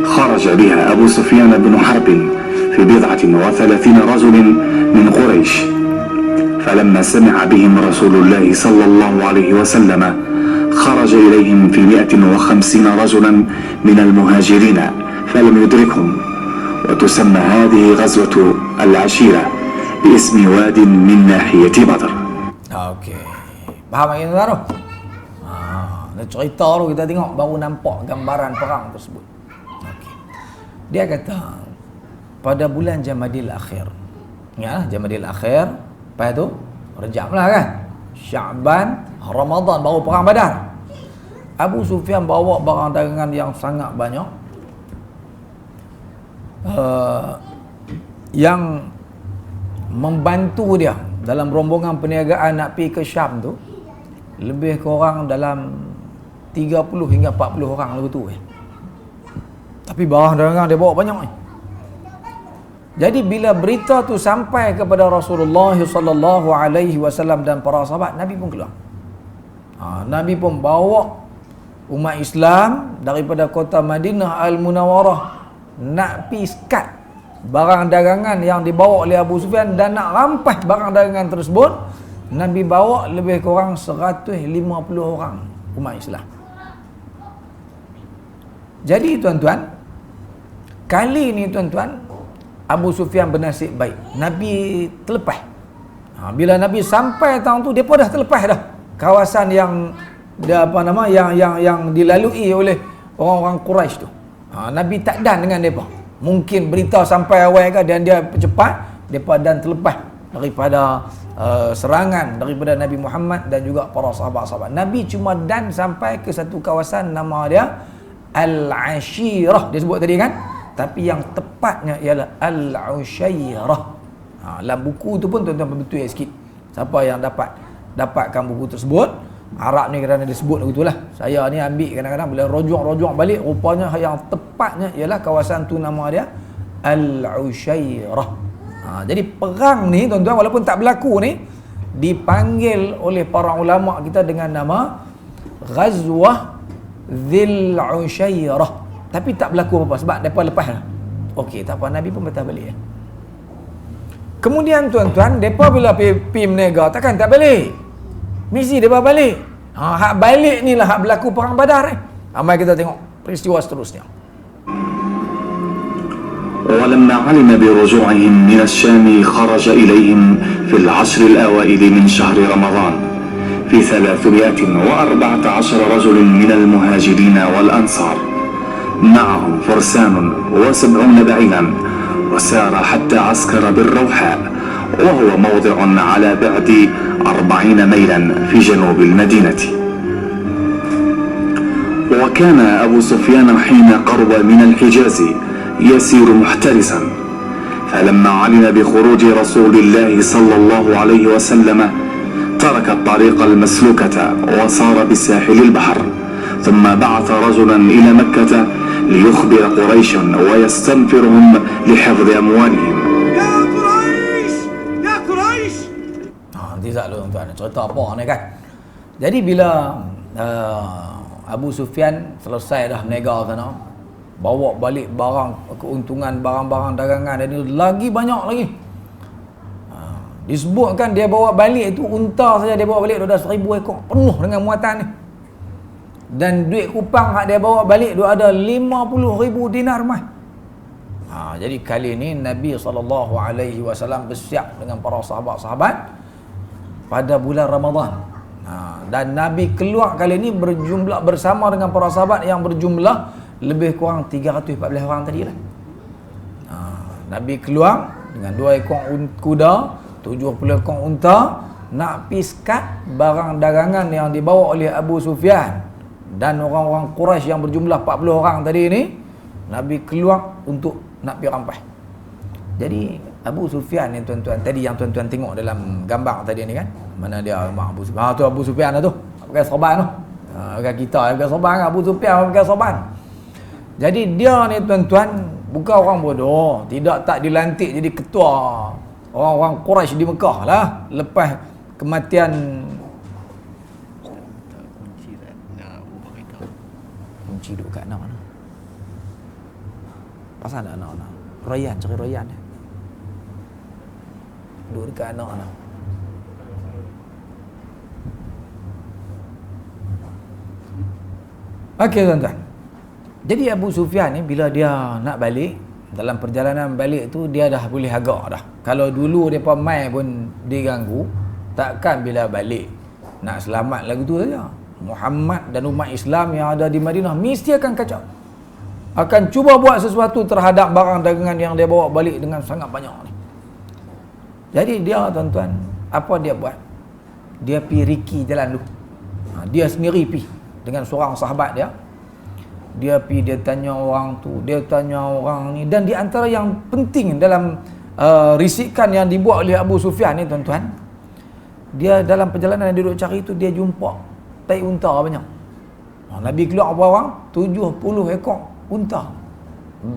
خرج بها أبو سفيان بن حرب في 37 رجل من قريش، فلما سمع بهم رسول الله صلى الله عليه وسلم خرج إليهم في 150 رجلا من المهاجرين فلم يدركهم، وتسمى هذه غزوة العشيرة باسم واد من ناحية بدر. Okey. Faham lagi tuan-tuan tu? Cerita tu kita tengok baru nampak gambaran perang tersebut. Okey. Dia kata pada bulan Jamadil Akhir. Ingatlah Jamadil Akhir, lepas tu Rejab lah kan. Sya'ban, Ramadan, baru perang Badar. Abu Sufyan bawa barang dagangan yang sangat banyak. Yang membantu dia dalam rombongan perniagaan nak pergi ke Syam tu lebih kurang dalam 30 hingga 40 orang lagu tu. Tapi barang dagangan dia bawa banyak ni. Jadi bila berita tu sampai kepada Rasulullah sallallahu alaihi wasallam dan para sahabat, Nabi pun keluar. Nabi pun bawa umat Islam daripada kota Madinah Al-Munawwarah nak pergi sekat barang dagangan yang dibawa oleh Abu Sufyan dan nak rampas barang dagangan tersebut. Nabi bawa lebih kurang 150 orang umat Islam. Jadi tuan-tuan, kali ni tuan-tuan, Abu Sufyan bernasib baik. Nabi terlepas. Bila Nabi sampai tahun tu, depa dah terlepas dah kawasan yang dia yang dilalui oleh orang-orang Quraisy tu. Nabi tak dan dengan depa. Mungkin berita sampai awal ke dan dia cepat, depa dan terlepas daripada serangan daripada Nabi Muhammad dan juga para sahabat-sahabat. Nabi cuma dan sampai ke satu kawasan nama dia Al-Ashirah, dia sebut tadi kan. Tapi yang tepatnya ialah Al-Ushairah. Dalam buku tu pun tuan-tuan betul sikit. Siapa yang dapatkan buku tersebut, Arab ni kerana dia sebut begitulah. Saya ni ambil kadang-kadang bila rojok balik, rupanya yang tepatnya ialah kawasan tu nama dia Al-Ushairah. Jadi perang ni tuan-tuan walaupun tak berlaku ni, dipanggil oleh para ulama kita dengan nama Ghazwah Dhil Ushairah. Tapi tak berlaku apa-apa sebab mereka lepas lah. Okey, tak apa, Nabi pun batal balik. Kemudian tuan-tuan, mereka bila pergi menega, takkan tak balik. Mesti mereka balik. Hak balik ni lah hak berlaku perang Badar. Mari kita tengok peristiwa seterusnya. ولما علم برجوعهم من الشام خرج إليهم في العشر الأوائل من شهر رمضان في 314 رجل من المهاجرين والأنصار معهم فرسان و70 بعيرا، وسار حتى عسكر بالروحاء وهو موضع على بعد 40 ميلا في جنوب المدينة. وكان أبو سفيان حين قرب من الحجاز يسير محترسا، فلما علم بخروج رسول الله صلى الله عليه وسلم ترك الطريق المسلوكة وصار بساحل البحر، ثم بعث رجلا إلى مكة ليخبر قريشا ويستنفرهم لحفظ أموالهم. يا قريش يا قريش. Nanti tak lu tuan, cerita apa ni kan. Jadi bila Abu Sufyan selesai dah menega sana, bawa balik barang keuntungan, barang-barang dagangan dan lagi banyak lagi. Disebutkan dia bawa balik itu unta saja dia bawa balik dah 1000 ekor penuh dengan muatan ni. Dan duit kupang hak dia bawa balik dia ada 50,000 dinar mah. Jadi kali ini Nabi SAW bersiap dengan para sahabat-sahabat pada bulan Ramadan. Dan Nabi keluar kali ini berjumlah bersama dengan para sahabat yang berjumlah lebih kurang 314 orang tadi lah. Nabi keluar dengan 2 ekor kuda, 70 ekor unta, nak piskat barang dagangan yang dibawa oleh Abu Sufyan dan orang-orang Quraisy yang berjumlah 40 orang tadi ini. Nabi keluar untuk nak pergi rampas. Jadi Abu Sufyan ni tuan-tuan, tadi yang tuan-tuan tengok dalam gambar tadi ni kan, mana dia mak Abu Sufyan. Tu Abu Sufyan lah tu, pakai sorban tu. Pakai kita pakai sorban, Abu Sufyan pakai sorban. Jadi dia ni tuan-tuan bukan orang bodoh, tak dilantik jadi ketua orang-orang Quraisy di Mekah lah lepas kematian kunci duduk kat anak mana? Pasal ada anak-anak Rayyan, cari Rayyan dia duduk dekat anak-anak. Okey tuan-tuan, jadi Abu Sufyan ni bila dia nak balik, dalam perjalanan balik tu dia dah boleh agak dah. Kalau dulu depa mai pun diganggu, takkan bila balik nak selamat lagu tu saja. Muhammad dan umat Islam yang ada di Madinah mesti akan kacau. Akan cuba buat sesuatu terhadap barang dagangan yang dia bawa balik dengan sangat banyak ni. Jadi dia tuan-tuan, apa dia buat? Dia pi riki jalan tu. Dia sendiri pi dengan seorang sahabat dia. Dia pi, dia tanya orang tu, dia tanya orang ni, dan di antara yang penting dalam risikan yang dibuat oleh Abu Sufyan ni tuan-tuan, dia dalam perjalanan dia duduk cari tu, dia jumpa tai unta banyak. Nabi keluar berapa orang? 70 ekor unta.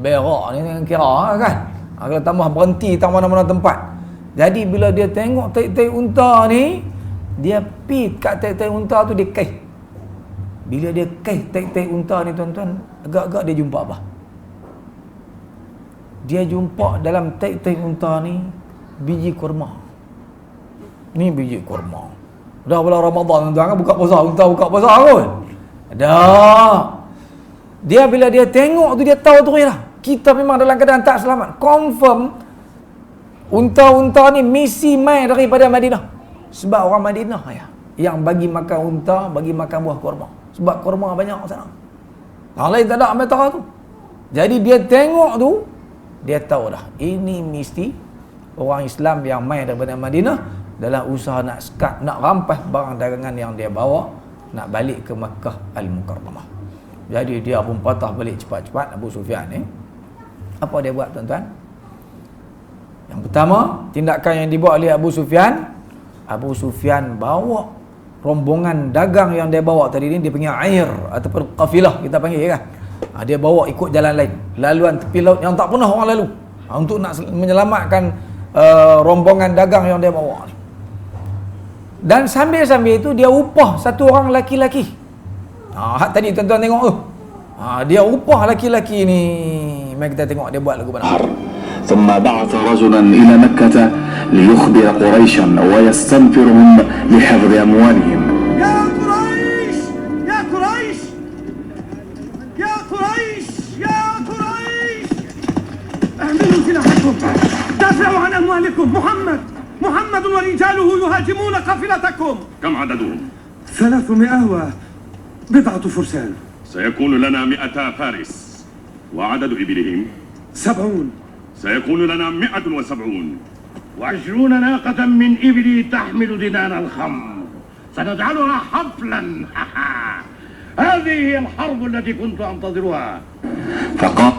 Berak ni kira kan. Kalau tambah berhenti tak mana-mana tempat. Jadi bila dia tengok tai-tai unta ni, dia pi kat tai-tai unta tu, dia kaih. Bila dia kaih tai-tai unta ni tuan-tuan, agak-agak dia jumpa apa? Dia jumpa dalam tai-tai unta ni biji kurma. Ni biji kurma. Dah bulan Ramadan tuan-tuan kan, buka puasa, unta buka puasa kot. Dah. Dia bila dia tengok tu, dia tahu tu lah, kita memang dalam keadaan tak selamat. Confirm unta-unta ni misi mai daripada Madinah. Sebab orang Madinah ya yang bagi makan unta, bagi makan buah kurma. Sebab kurma banyak sana. Orang lain tak ada ambil tahu tu. Jadi dia tengok tu, dia tahu dah, ini mesti orang Islam yang mai daripada Madinah dalam usaha nak sekat, nak rampas barang dagangan yang dia bawa, nak balik ke Makkah Al-Mukarramah. Jadi dia pun patah balik cepat-cepat Abu Sufyan ni. Apa dia buat tuan-tuan? Yang pertama, tindakan yang dibuat oleh Abu Sufyan bawa rombongan dagang yang dia bawa tadi ni, dia panggil air ataupun kafilah kita panggil kan. Dia bawa ikut jalan lain, laluan tepi laut yang tak pernah orang lalu, untuk nak menyelamatkan rombongan dagang yang dia bawa ni. Dan sambil-sambil itu dia upah satu orang laki-laki. Tadi tuan-tuan tengok tu. Dia upah laki-laki ni. Mari kita tengok dia buat lagu mana. ثم بعث رجلا إلى مكة ليخبر قريشا ويستنفرهم لحفظ أموالهم. يا قريش يا قريش يا قريش يا قريش، احملوا سلاحكم، دافعوا عن أموالكم. محمد ورجاله يهاجمون قافلتكم. كم عددهم؟ 300 وبضعة فرسان. سيكون لنا 200 فارس. وعدد إبلهم؟ 70. سيكون لنا 170. و20 ناقة من إبلي تحمل دنان الخمر، سنجعلها حفلا. هذه هي الحرب التي كنت أنتظرها. فقال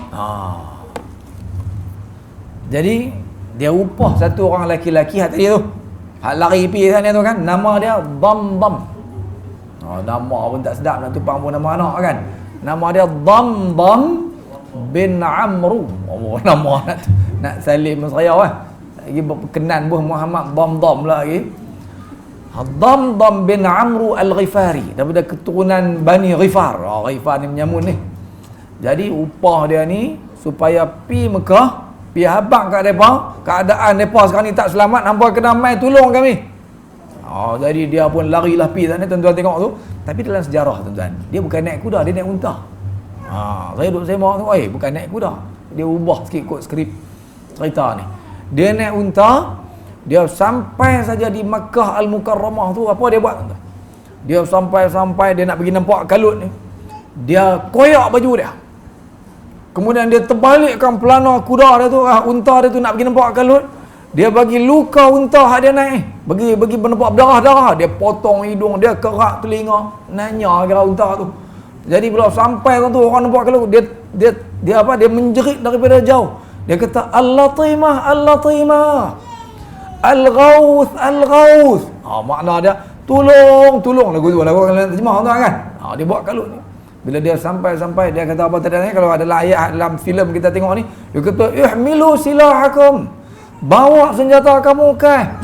Jadi dia upah satu orang laki-laki tadi tu, hak lari pergi sana tu kan, nama dia Damdam. Nama pun tak sedap, nak tupang pun nama anak kan. Nama dia Damdam bin Amru. Nama nak salim saya lah. Lagi berkenan buah Muhammad Damdam lagi. Damdam bin Amru Al-Ghifari, daripada keturunan Bani Ghifar. Ghifar ni menyamun ni. Jadi upah dia ni supaya pi Mekah, pi habaq kat depa, keadaan depa sekarang ni tak selamat, hampa kena mai tolong kami. Jadi dia pun larilah pi sana, tuan-tuan tengok tu. Tapi dalam sejarah tuan-tuan, dia bukan naik kuda, dia naik unta. Saya duduk sembang tu, bukan naik kuda. dia ubah sikit ikut skrip cerita ni. Dia naik unta, dia sampai saja di Makkah Al-Mukarramah tu, apa dia buat tuan? Dia sampai dia nak pergi nampak kalut ni, dia koyak baju dia, kemudian dia terbalikkan pelana kuda dia tu, unta dia tu nak pergi nampak kalut. Dia bagi luka unta hak dia naik, bagi nampak berdarah-darah, dia potong hidung dia, kerak telinga, nanya kira unta tu. Jadi bila sampai tu orang nampak kalut, dia menjerit daripada jauh. Dia kata al-latimah al-latimah, al-ghauth al-ghauth. Makna dia tolong lagu tu, lagu terjemah tuan kan. Dia buat kalut ni. Bila dia sampai dia kata apa tadi ni, kalau adalah ayat dalam filem kita tengok ni, dia kata ihmilu silahakum, bawa senjata kamu kan.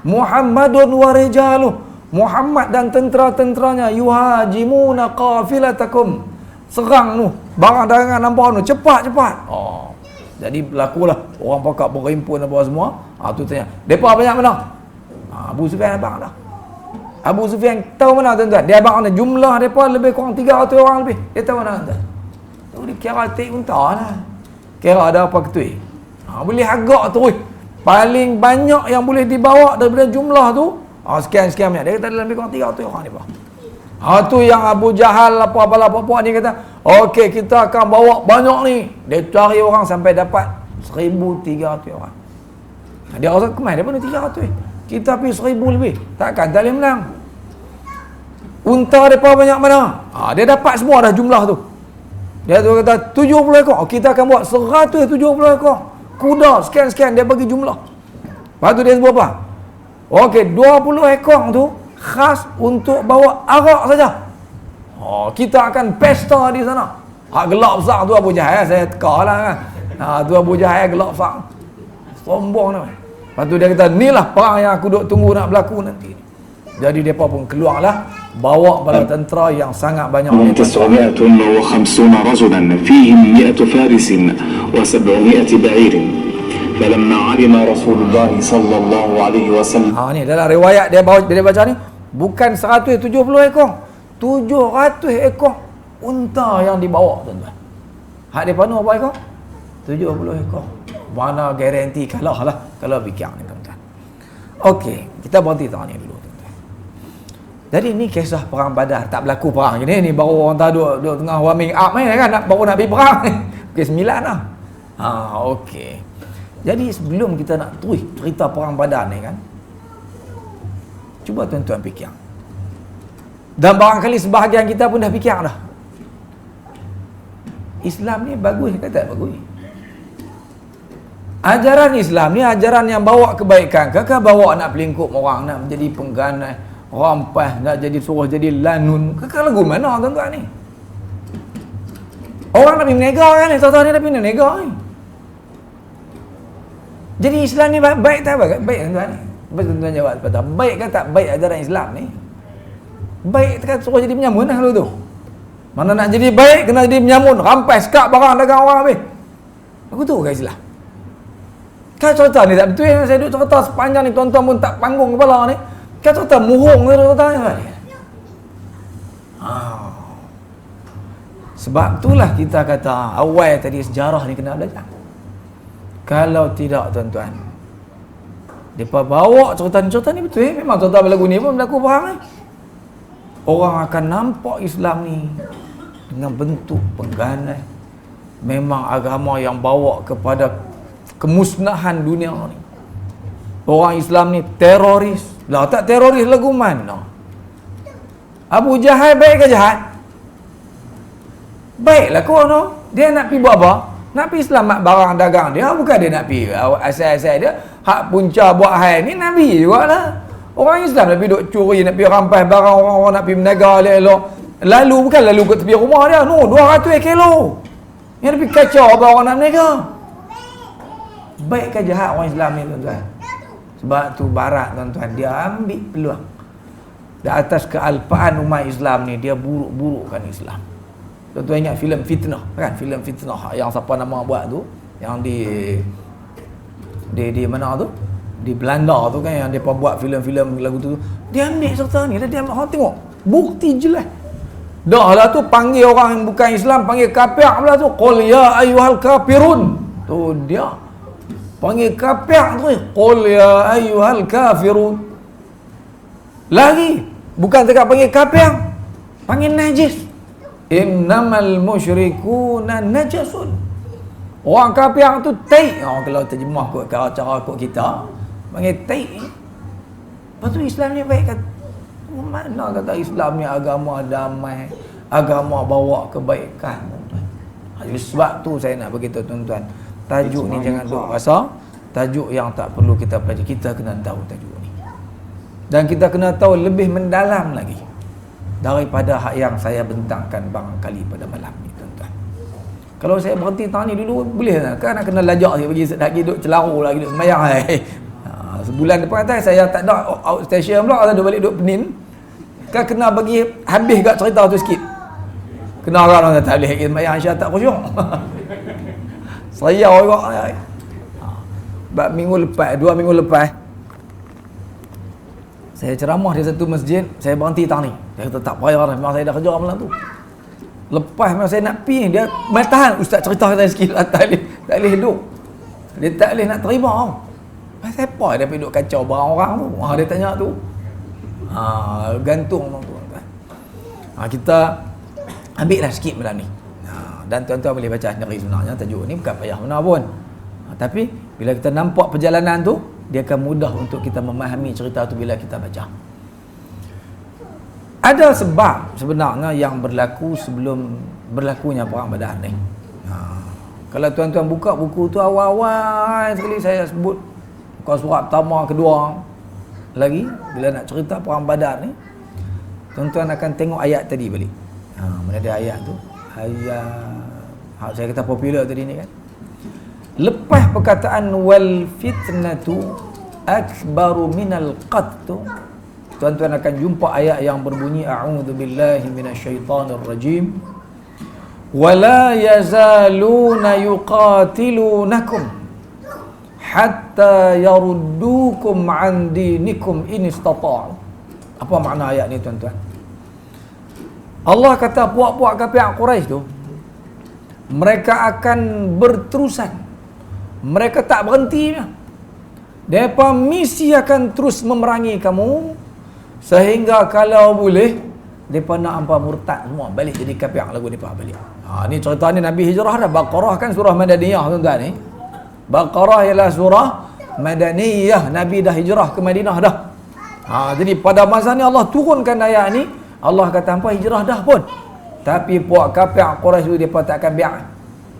Muhammadun wa rijaluh, Muhammad dan tentera-tenteranya, yuhajimuna qafilatakum, serang tu barang dagangan nampak tu, cepat. Jadi berlakulah orang pakak berhimpun apa semua. Tu tanya, depa banyak mana? Abu Sufyan abang dah. Abu Sufyan tahu mana tuan-tuan? Dia abang mana? Jumlah depa lebih kurang 300 orang lebih. Dia tahu mana tuan? Tu dia kira tik unta lah. Kira ada apa ketui. Boleh agak terus. Paling banyak yang boleh dibawa daripada jumlah tu, sekian banyak. Dia kata dalam lebih kurang 300 orang depa. Tu yang Abu Jahal apa ni kata, okey kita akan bawa banyak ni. Dia cari orang sampai dapat 1,300 orang. Dia rasa kemai daripada 300 kita pergi 1,000 lebih, takkan tak boleh menang. Unta mereka banyak mana? Dia dapat semua dah jumlah tu. Dia tu kata 70 ekor, kita akan buat 170 ekor. Kuda sekian-sekian, dia bagi jumlah. Lepas tu dia sebut apa? Okey, 20 ekor tu khas untuk bawa arak saja. Kita akan pesta di sana. Gelap besar tu Abu Jahal, saya teka lah kan. Tu Abu Jahal gelap besar, sombong tu. Lepas tu dia kata, inilah perang yang aku duk tunggu nak berlaku nanti. Jadi mereka pun keluarlah, bawa bala tentera yang sangat banyak. 950 رجلا فيهم 100 فارس و700 بعير فلما علم رسول الله صلى الله عليه وسلم. Ni dalam riwayat dia baca ni, bukan 170 ekor, 700 ekor unta yang dibawa tuan-tuan. Hak dia penuh berapa ekor? 70 ekor. Mana garanti kalah lah kalau fikir ni tuan-tuan. Okey, kita berhenti tengok ni dulu tuan-tuan. Jadi ni kisah perang Badar, tak berlaku perang ni. Ni baru orang tak duduk tengah warming up ni kan, baru nak pergi perang ni. Okey, 9 lah. Okey. Jadi sebelum kita nak terus cerita perang Badar ni kan, cuba tuan-tuan fikir. Dan barangkali sebahagian kita pun dah fikir dah. Islam ni bagus ke tak bagus? Ajaran Islam ni ajaran yang bawa kebaikan ke bawa nak pelingkup orang, nak menjadi pengganas, rampas, nak jadi suruh jadi lanun ke lagu mana tuan-tuan ni? Orang nak pergi menega kan ni, tuan-tuan ni nak pergi menega ni. Jadi Islam ni baik tak baik? Baik tuan-tuan ni. Tuan-tuan jawab betul. Baik ke tak baik ajaran Islam ni? Baik kan suruh jadi penyamun lah kalau tu. Mana nak jadi baik kena jadi penyamun, rampas, sekap barang dagang orang habis. Aku tu ke Islam? Kan cerita ni tak betul yang saya duduk cerita sepanjang ni, tuan-tuan pun tak panggung kepala ni. Kan cerita muhung ke cerita ni. Sebab itulah kita kata awal tadi sejarah ni kena belajar. Kalau tidak tuan-tuan, mereka bawa cerita ni betul memang cerita lagu ni pun berlaku perang ni. Orang akan nampak Islam ni dengan bentuk pengganas. Memang agama yang bawa kepada kemusnahan dunia ni. Orang Islam ni teroris. Lah tak teroris lagu mana? Abu Jahal baik ke jahat? Baiklah kono. Dia nak pergi buat apa? Nak pergi selamat barang dagang dia. Bukan dia nak pergi asal-asal dia. Hak punca buat hal ni Nabi jugalah. Orang Islam nak pergi duk curi, nak pergi rampas barang orang-orang, nak pergi menaga elok. Lalu bukan lalu ke tepi rumah dia. No, 200 kilo. Yang dia pergi kacau orang nak menaga. Baik ke jahat orang Islam ni tuan-tuan? Sebab tu barat tuan-tuan, dia ambil peluang. Di atas kealpaan umat Islam ni, dia buruk-burukkan Islam. Tuan-tuan ingat filem Fitnah kan? Filem Fitnah yang siapa nama buat tu, yang di mana tu? Di Belanda tu kan, yang depa buat filem-filem lagu tu. Dia ambil serta ni, dia ambil, orang tengok bukti jelas. Dah lah tu panggil orang yang bukan Islam, panggil kafir pula tu. Qul ya ayyuhal kafirun. Tu dia. Panggil kafir tu. Qul ya ayyuhal kafirun. Lagi bukan cakap panggil kafir, panggil najis. Innamal musyrikuna najasun. Orang kafir tu tai. Kalau terjemah kot cara kot kita, panggil tai. Lepas tu Islam ni baik kata. Mana kata Islam ni agama damai, agama bawa kebaikan. Sebab tu saya nak beritahu tuan-tuan, tajuk ni jangan duk rasa tajuk yang tak perlu kita pelajari. Kita kena tahu tajuk ni, dan kita kena tahu lebih mendalam lagi daripada hak yang saya bentangkan barangkali pada malam ni, tuan-tuan. Kalau saya berhenti tanya dulu boleh kan, nak kena lajak dia bagi lagi duk celaru lagi duk sembahyang. Sebulan depan saya tak ada outstation pula, ada balik duk Penin. Kan kena bagi habis kat cerita tu sikit. Kena orang tak boleh lagi sembahyang Isyak tak khusyuk. Saya orang bab minggu lepas, 2 minggu lepas saya ceramah di satu masjid, saya berhenti tang ni. Dia kata tak payah dah, memang saya dah kerja malam tu. Lepas memang saya nak pergi, dia tahan ustaz cerita saya sikit, tak boleh duduk. Dia tak boleh nak terima. Pasal apa dia pergi duduk kacau barang orang tu? Dia tanya tu. Gantung tu. Kita ambil lah sikit malam ni. Dan tuan-tuan boleh baca sendiri sebenarnya tajuk ni bukan payah mana pun. Tapi bila kita nampak perjalanan tu, dia akan mudah untuk kita memahami cerita tu bila kita baca. Ada sebab sebenarnya yang berlaku sebelum berlakunya perang Badar ni. Kalau tuan-tuan buka buku tu awal-awal sekali saya sebut muka surat pertama, kedua lagi bila nak cerita perang Badar ni, tuan-tuan akan tengok ayat tadi balik. Mana ada ayat tu? Ayat saya kata popular tadi ni kan. Lepas perkataan wal fitnatu akbaru minal qatl, tuan-tuan akan jumpa ayat yang berbunyi a'udzubillahi minasyaitonir rajim wala yazaluna yuqatilunakum hatta yaruddukum an dinikum in istata'u. Apa makna ayat ni tuan-tuan? Allah kata puak-puak kafir Quraisy tu mereka akan berterusan. Mereka tak berhenti. Mereka misi akan terus memerangi kamu sehingga kalau boleh mereka nak hampa murtad semua balik jadi kafir lagu mereka balik. Ni cerita ni Nabi hijrah dah. Baqarah kan surah Madaniyah tuan-tuan ni. Baqarah ialah surah Madaniyah. Nabi dah hijrah ke Madinah dah. Jadi pada masa ni Allah turunkan ayat ni. Allah kata hampa hijrah dah pun, tapi puak kafir Quraisy tu mereka tak akan biar.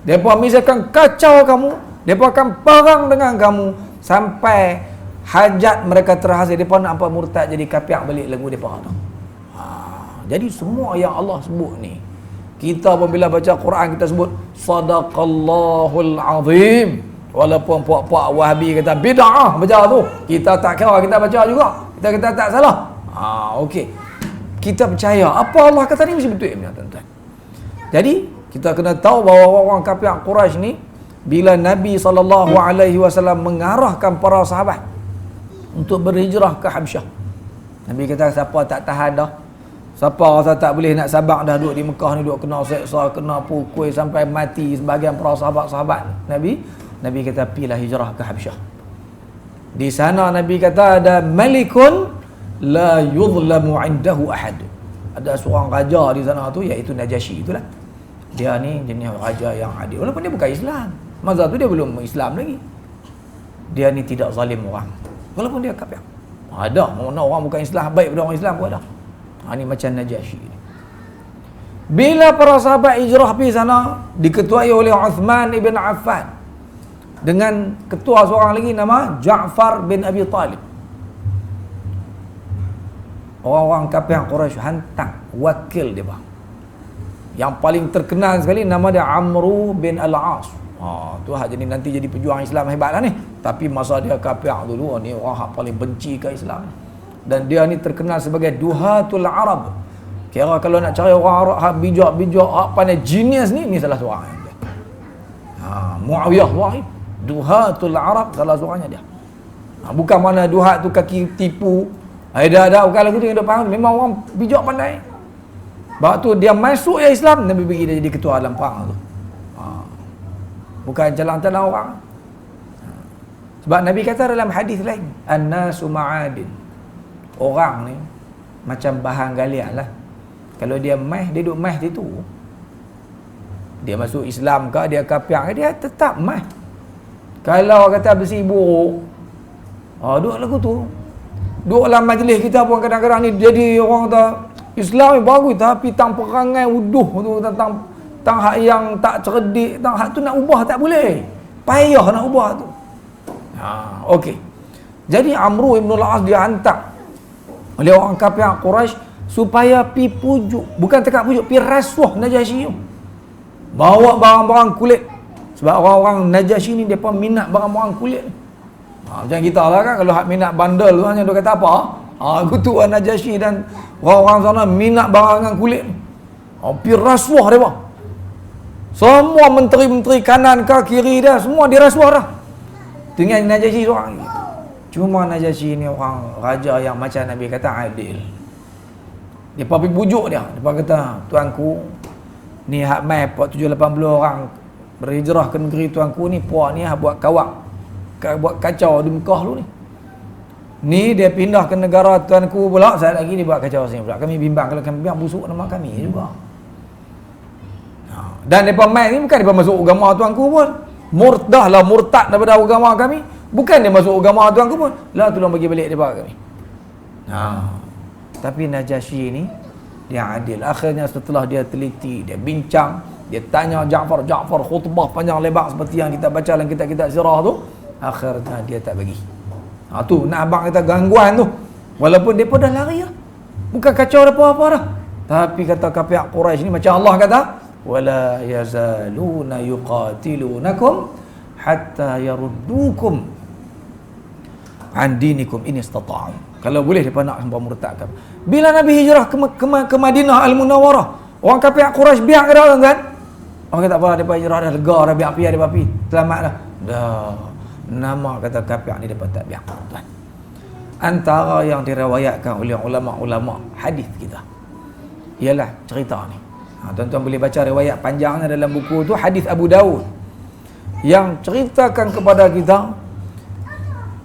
Mereka mesti akan kacau kamu. Mereka akan perang dengan kamu sampai hajat mereka terhasil. Mereka nak hampa murtad jadi kafir balik lagu mereka tu. Jadi semua yang Allah sebut ni, kita apabila baca Quran kita sebut sadaqallahul azim. Walaupun puak-puak Wahabi kata bid'ah baca tu, kita tak kira, kita baca juga. Kita tak salah. Okey. Kita percaya apa Allah kata ni mesti betul ya tuan-tuan. Jadi kita kena tahu bahawa orang kafir Quraisy ni bila Nabi SAW mengarahkan para sahabat untuk berhijrah ke Habsyah, Nabi kata siapa tak tahan dah, siapa rasa tak boleh nak sabar dah duduk di Mekah ni, duduk kena seksa, kena pukul sampai mati sebahagian para sahabat-sahabat Nabi kata pilah hijrah ke Habsyah. Di sana Nabi kata ada malikun la yuzlamu indahu ahad. Ada seorang raja di sana tu iaitu Najasyi itulah. Dia ni jenis raja yang adil. Walaupun dia bukan Islam. Masa tu dia belum Islam lagi. Dia ni tidak zalim orang. Walaupun dia kafir. Ada mana orang bukan Islam baik pada orang Islam pun ada. Ni macam Najasyi ni. Bila para sahabat hijrah pergi sana diketuai oleh Uthman ibn Affan dengan ketua seorang lagi nama Ja'far bin Abi Talib. Orang-orang kafir Quraisy hantar wakil dia bang. Yang paling terkenal sekali nama dia Amru bin Al-As. Tu jadi nanti jadi pejuang Islam hebat lah ni. Tapi masa dia kafir dulu ni orang paling benci ke Islam. Dan dia ni terkenal sebagai Duhatul Arab. Kira kalau nak cari orang Arab bijak-bijak pandai genius ni salah seorang. Muawiyah ni Duhatul Arab salah seorangnya dia. Bukan mana duhat tu kaki tipu. Ada bukan lagu tu yang dia faham. Memang orang bijak pandai. Waktu dia masuk ya Islam, Nabi bagi dia jadi ketua dalam perang tu. Bukan jalan-jalan orang. Sebab Nabi kata dalam hadis lain, an-nasu ma'adin. Orang ni macam bahan galian lah. Kalau dia dia duduk situ. Dia masuk Islam ke, dia kafir ke, dia tetap Kalau kata besi buruk, duduk lagu tu. Duduk dalam majlis kita pun kadang-kadang ni jadi orang kata Islam ni bagus, tapi tang perangai uduh tu, tang hak yang tak cerdik, tang hak tu nak ubah tak boleh. Payah nak ubah tu. Okey. Jadi Amr ibn al-As dia hantar oleh orang kafir Quraisy supaya pi pujuk, bukan tekak pujuk, pi rasuah Najasyi. Bawa barang-barang kulit. Sebab orang-orang Najasyi ni depa minat barang-barang kulit. Macam kita lah kan, kalau hak minat bandel tu hanya dia kata apa? Kutuan Najasyi dan orang-orang sana minat barangan kulit. Pi rasuah depa. Semua menteri-menteri kanan ke kiri dia semua dirasuah dah. Dengan Najasyi seorang. Cuma Najasyi ni orang raja yang macam Nabi kata adil. Dia pergi bujuk dia. Dia kata, tuanku, ni hak mai 780 orang berhijrah ke negeri tuanku ni, puak ni buat buat kacau di Mekah lu ni. Ni dia pindah ke negara tuanku pula, saya lagi dia buat kacau sini pula. Kami bimbang, kalau kami bimbang busuk nama kami juga. Dan depa mai ni bukan depa masuk agama tuanku pun. Murtadlah, murtad daripada agama kami. Bukan dia masuk agama tuanku pun. Lah tolong bagi balik depa kami. Tapi Najasyi ni dia adil. Akhirnya setelah dia teliti, dia bincang, dia tanya Ja'far khutbah panjang lebar seperti yang kita baca dalam kitab-kitab sirah tu, akhirnya dia tak bagi. Tu nak abang kata gangguan tu. Walaupun depa dah lari lah. Bukan kacau apa-apa dah. Tapi kata kafir Quraisy ni macam Allah kata, wala yazaluna yuqatilunakum hatta yaruddukum an dinikum in istata'u. Kalau boleh depa nak sampai murtadkan. Bila Nabi hijrah ke Madinah Al-Munawwarah, orang kafir Quraisy biar ke dah kan? Orang kata apa, depa hijrah dah lega dah, biar pian depa pi. Selamat dah. Dah. Nama kata kafir ni depa tak biar tuan. Antara yang diriwayatkan oleh ulama-ulama hadis kita ialah cerita ni. Tuan-tuan boleh baca riwayat panjangnya dalam buku tu, hadis Abu Daud yang ceritakan kepada kita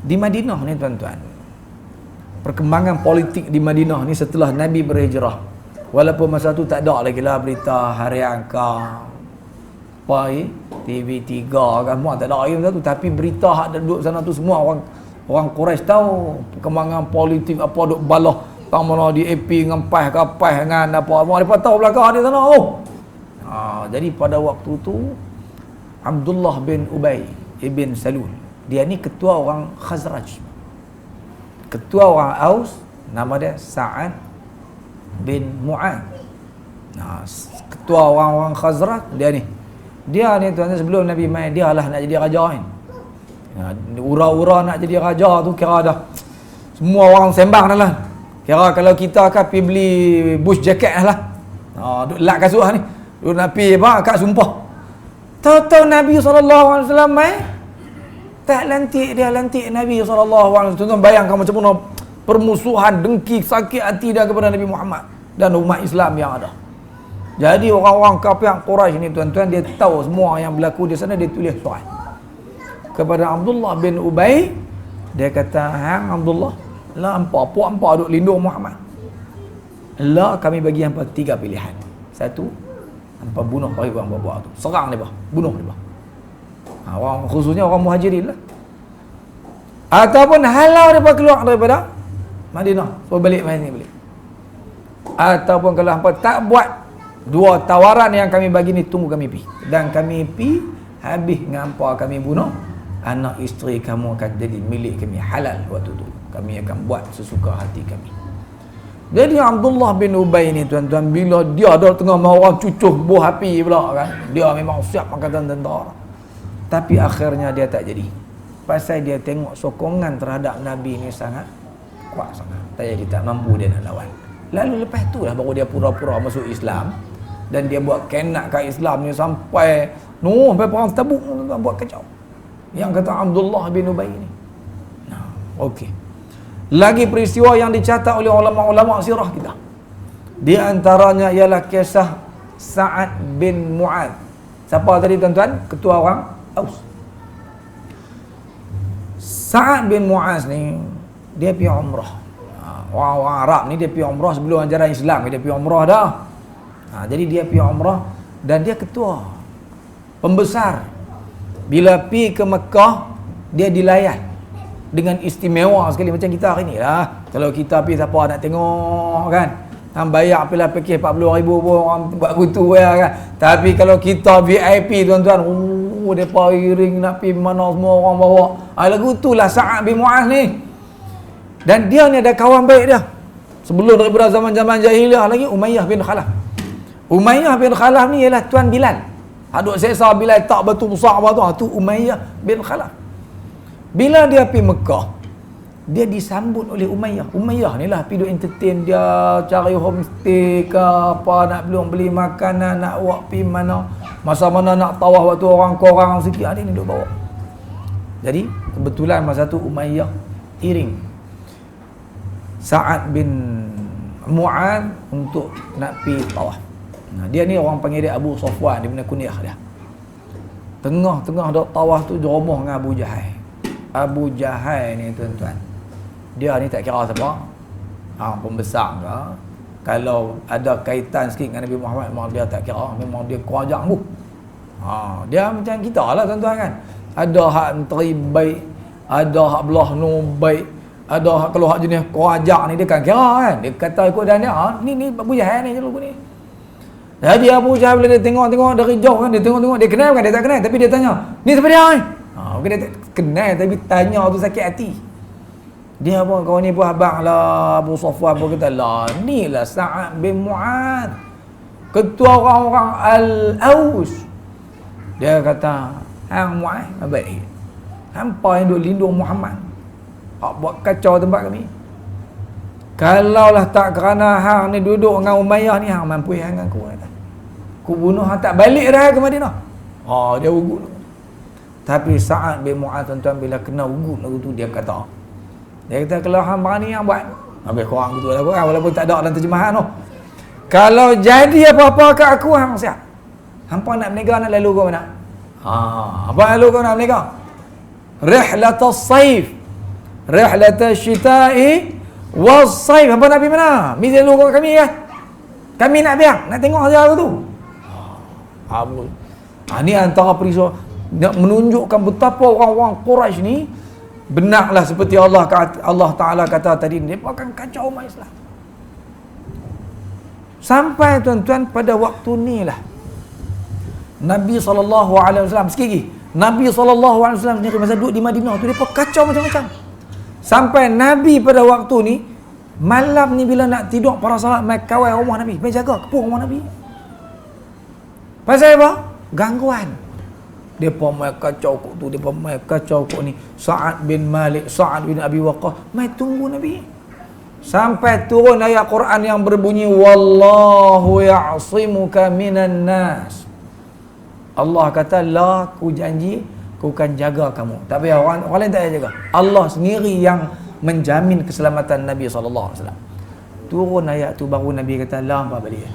di Madinah ni tuan-tuan. Perkembangan politik di Madinah ni setelah Nabi berhijrah. Walaupun masa tu tak ada lagi lah berita harian ke TV3 kan, semua tak ada lagi masa tu. Tapi berita hak duduk sana tu semua orang Quraisy tahu perkembangan politik apa duk balah tang mana di AP dengan PAS ke PAS dengan apa. Mereka tahu belakang di sana tu. Jadi pada waktu tu Abdullah bin Ubay ibn Salul, dia ni ketua orang Khazraj. Ketua orang Aus, nama dia Sa'ad bin Mu'ad. Ketua orang Khazraj dia ni. Dia ni tuan-tuan sebelum Nabi mai, dia lah nak jadi raja kan. Ura-ura nak jadi raja tu kira dah semua orang sembang dah lah. Kira kalau kita akan pergi beli bush jacket lah. Duk lak kasut ni. Duk nak pergi akak sumpah. Tahu-tahu Nabi SAW mai, tak lantik dia, lantik Nabi SAW. Tuan-tuan bayangkan macam mana permusuhan, dengki, sakit hati dia kepada Nabi Muhammad dan umat Islam yang ada. Jadi orang-orang kafir Quraisy ni tuan-tuan, dia tahu semua yang berlaku di sana, dia tulis surat kepada Abdullah bin Ubay. Dia kata, hang Abdullah, lah hampa duk lindung Muhammad. Lah kami bagi hampa 3 pilihan. Satu, hampa bunuh orang buat tu. Serang dia, bunuh dia. Orang khususnya orang Muhajirin lah. Ataupun halau dia keluar daripada Madinah, so balik mai ni balik. Ataupun kalau hampa tak buat 2 tawaran yang kami bagi ni, tunggu kami pi. Dan kami pi habis dengan hampa kami bunuh, anak isteri kamu akan jadi milik kami halal waktu tu. Kami akan buat sesuka hati kami. Jadi Abdullah bin Ubay ni tuan-tuan, bila dia ada tengah mau orang cucuh buah api pula kan, dia memang siap angkatan tentera. Tapi akhirnya dia tak jadi. Pasal dia tengok sokongan terhadap Nabi ni sangat kuat sangat. Tak jadi, tak mampu dia nak lawan. Lalu lepas tu lah baru dia pura-pura masuk Islam. Dan dia buat kenak kat Islam ni sampai sampai perang Tabuk, buat kacau. Yang kata Abdullah bin Ubay ni. Okey. Lagi peristiwa yang dicatat oleh ulama-ulama sirah kita. Di antaranya ialah kisah Sa'ad bin Mu'adz. Siapa tadi tuan-tuan? Ketua orang Aus. Sa'ad bin Mu'adz ni dia pergi umrah. Orang-orang Arab ni dia pergi umrah sebelum ajaran Islam, dia pergi umrah dah. Jadi dia pergi umrah dan dia ketua pembesar. Bila pergi ke Mekah, dia dilayan dengan istimewa sekali macam kita hari ni lah. Kalau kita pergi siapa nak tengok kan, bayar pilih pakai 40,000 pun orang buat kutu ya kan. Tapi kalau kita VIP tuan-tuan, depa iring nak pergi mana semua orang bawa. Lagu itulah Sa'ad bin Mu'adz ni. Dan dia ni ada kawan baik dia. Sebelum daripada zaman-zaman jahiliah lagi, Umayyah bin Khalaf. Umayyah bin Khalaf ni ialah tuan Bilal. Aduk seksa Bilal tak betul besar apa tu Umayyah bin Khalaf. Bila dia pergi Mekah, dia disambut oleh Umayyah. Umayyah ni lah pergi entertain dia, cari homestay ke apa, nak belum beli makanan, nak buat pergi mana, masa mana nak tawaf waktu orang korang sikit, ada ni duk bawa. Jadi kebetulan masa tu Umayyah iring Sa'ad bin Mu'adz untuk nak pergi tawaf. Dia ni orang panggil dia Abu Safwan, dia punya kunyah dia. Tengah-tengah dok tawaf tu jeromoh dengan Abu Jahal. Abu Jahal ni tuan-tuan, dia ni tak kira siapa, pembesar ke, kalau ada kaitan sikit dengan Nabi Muhammad memang dia tak kira, memang dia kuajak bu. Dia macam kita lah tuan-tuan kan. Ada hak menteri baik, ada hak belah nu baik, ada hak kalau hak jenis kuajak ni dia kan kira kan. Dia kata ikut dan dia, ni Abu Jahal ni dulu ni. Jadi Abu Jahal bila dia tengok dari jauh kan, dia tengok, dia kenal kan, dia tak kenal, tapi dia tanya, ni siapa dia ni? Bukan dia tak kenal, tapi tanya tu sakit hati. Dia pun, kau ni pun abang lah, Abu Safwan pun kata, lah ni lah Sa'ad bin Mu'adz, ketua orang-orang Al-Aus. Dia kata, hang Mu'adz, baik. Hampa yang duk lindung Muhammad, buat kacau tempat kami. Kalaulah tak kerana hang ni duduk dengan Umayyah ni, hang mampu hang dengan aku. Aku bunuh hang tak balik dah ke Madinah. Dia ugut. Tapi Sa'ad bin Mu'adz tuan-tuan bila kena ugut lagu tu, dia kata kalau hang berani hang buat. Habis korang gitu lah korang, walaupun tak ada dalam terjemahan tu. Kalau jadi apa-apa kat aku, hang siap. Hampa nak berniaga nak lalu ke mana? Apa lalu kau nak berniaga? Rihlatus saif, rihlatus syita'i was-saif. Hampa nak pergi mana? Mesti lalu kau kami kan? Kami nak biar, nak tengok saja aku tu. Ni antara peristiwa nak menunjukkan betapa orang-orang Quraisy ni benarlah seperti Allah Ta'ala kata tadi, mereka akan kacau umat Islam. Sampai tuan-tuan pada waktu ni lah Nabi SAW sikit lagi, Nabi SAW sendiri masa duduk di Madinah tu, mereka kacau macam-macam. Sampai Nabi pada waktu ni, malam ni bila nak tidur, para sahabat mai kawal rumah Nabi, mai jaga kepung rumah Nabi. Pasal apa? Gangguan. Depa mai kacau kok tu, depa mai kacau kok ni. Sa'ad bin Malik, Sa'ad bin Abi Waqqas mai tunggu Nabi. Sampai turun ayat Quran yang berbunyi, wallahu ya'simuka minan nas. Allah kata, la, aku janji aku akan jaga kamu. Tapi orang lain tak jaga. Allah sendiri yang menjamin keselamatan Nabi SAW. Turun ayat tu baru Nabi kata, la, apa balik.